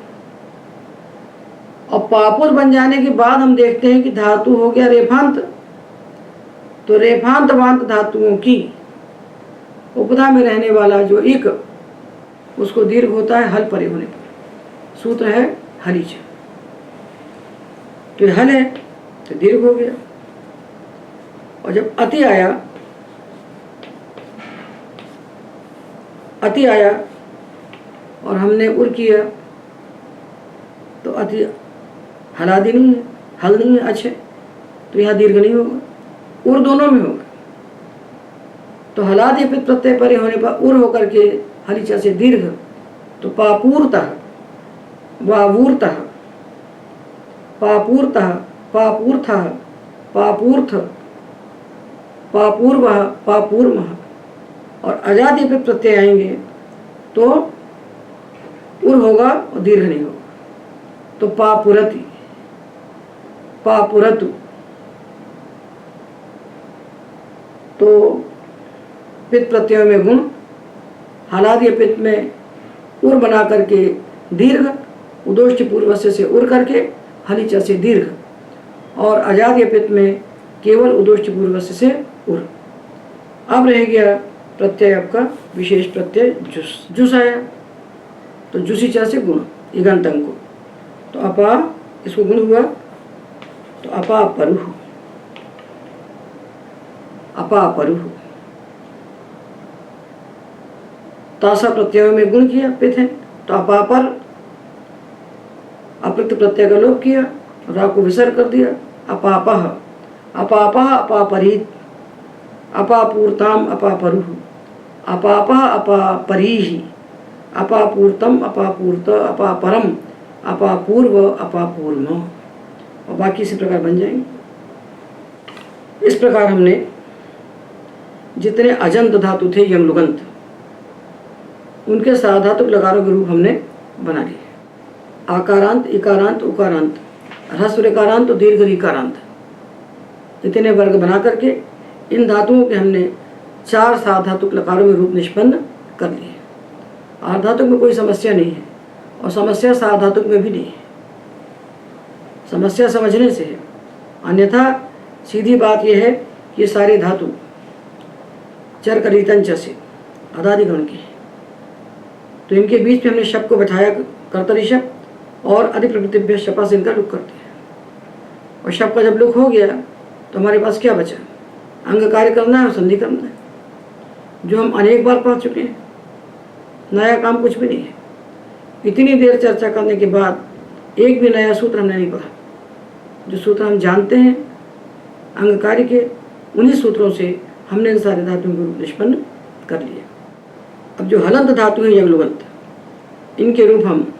और पापुर बन जाने के बाद हम देखते हैं कि धातु हो गया रेफांत। तो रेफांत वांत धातुओं की उपधा में रहने वाला जो इक, उसको दीर्घ होता है हल परे होने पर। सूत्र है हलिच। तो हल है तो दीर्घ हो गया। और जब अति आया, अति आया और हमने उर किया, तो अति हलादि नहीं है, हल नहीं है, अच्छे, तो यहाँ दीर्घ नहीं होगा, उर दोनों में होगा। तो हलादि पित प्रत्यय परे होने पर उर होकर के हलिचा से दीर्घ, तो पापूर्तः वावूर्तः, पापूर्तः, पापूर्थः, पापूर्थ, पापूर्वः, पापूर्मः। और अजादि पित प्रत्यय आएंगे तो उर होगा और दीर्घ नहीं होगा। तो पापुरति, पापुरतु। तो पित प्रत्ययों में गुण, हलादि पित में उर बना करके दीर्घ, उदोष्ठ पूर्वस्य से उर करके हलिचा से दीर्घ, और अजादि पित में केवल उदोष्ठ पूर्वस्य से उर। अब रह गया प्रत्यय आपका विशेष प्रत्यय जुस। जुस आया तो जुसिचा से गुण इगंतंग को, तो अपा, इसको गुण हुआ तो अपा परुह, अपा परुह। तासा प्रत्ययों में गुण किया, पित है, तो अपा पर अप्रक्त प्रत्यय का लोप किया, रा को विसर्ग कर दिया, अपापह, अपापह अपापरीत, अपापूर्ताम अपापरुह, अपापह अपापरीहि, अपापूर्तम अपापूर्त, अपापरम अपापूर्व, अपापूर्म। और बाकी इसी प्रकार बन जाएंगे। इस प्रकार हमने जितने अजंत धातु थे यमलुगंत, उनके साधातुक लकारों के रूप हमने बना लिए। आकारांत, इकारांत, उकारांत, ह्रस्व ऋकारांत और दीर्घ ऋकारांत, इतने वर्ग बना करके इन धातुओं के हमने 4 साधातुक लकारों में रूप निष्पन्न कर लिए। आधातुक में कोई समस्या नहीं है और समस्या साधातुक में भी नहीं है। समस्या समझने से है, अन्यथा सीधी बात यह है कि ये सारे धातु चर करीतंच से अदादिगण के हैं। तो इनके बीच में हमने शब्द को बैठाया, कर्तरी शब्द और अधिप्रवृत्तिभ्य शपा से इनका लुक करते हैं। और शब्द का जब लुक हो गया तो हमारे पास क्या बचा? अंग कार्य करना है और संधि करना है, जो हम अनेक बार पढ़ चुके हैं। नया काम कुछ भी नहीं है। इतनी देर चर्चा करने के बाद एक भी नया सूत्र हमने नहीं पढ़ा। जो सूत्र हम जानते हैं अंग कार्य के, उन्हीं सूत्रों से हमने इन सारे धातुओं के रूप निष्पन्न कर लिए। अब जो हलंत धातु हैं यज्ञलुगंत, इनके रूप हम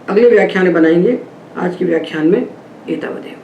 अगले व्याख्यान में बनाएंगे। आज के व्याख्यान में एतावदेव।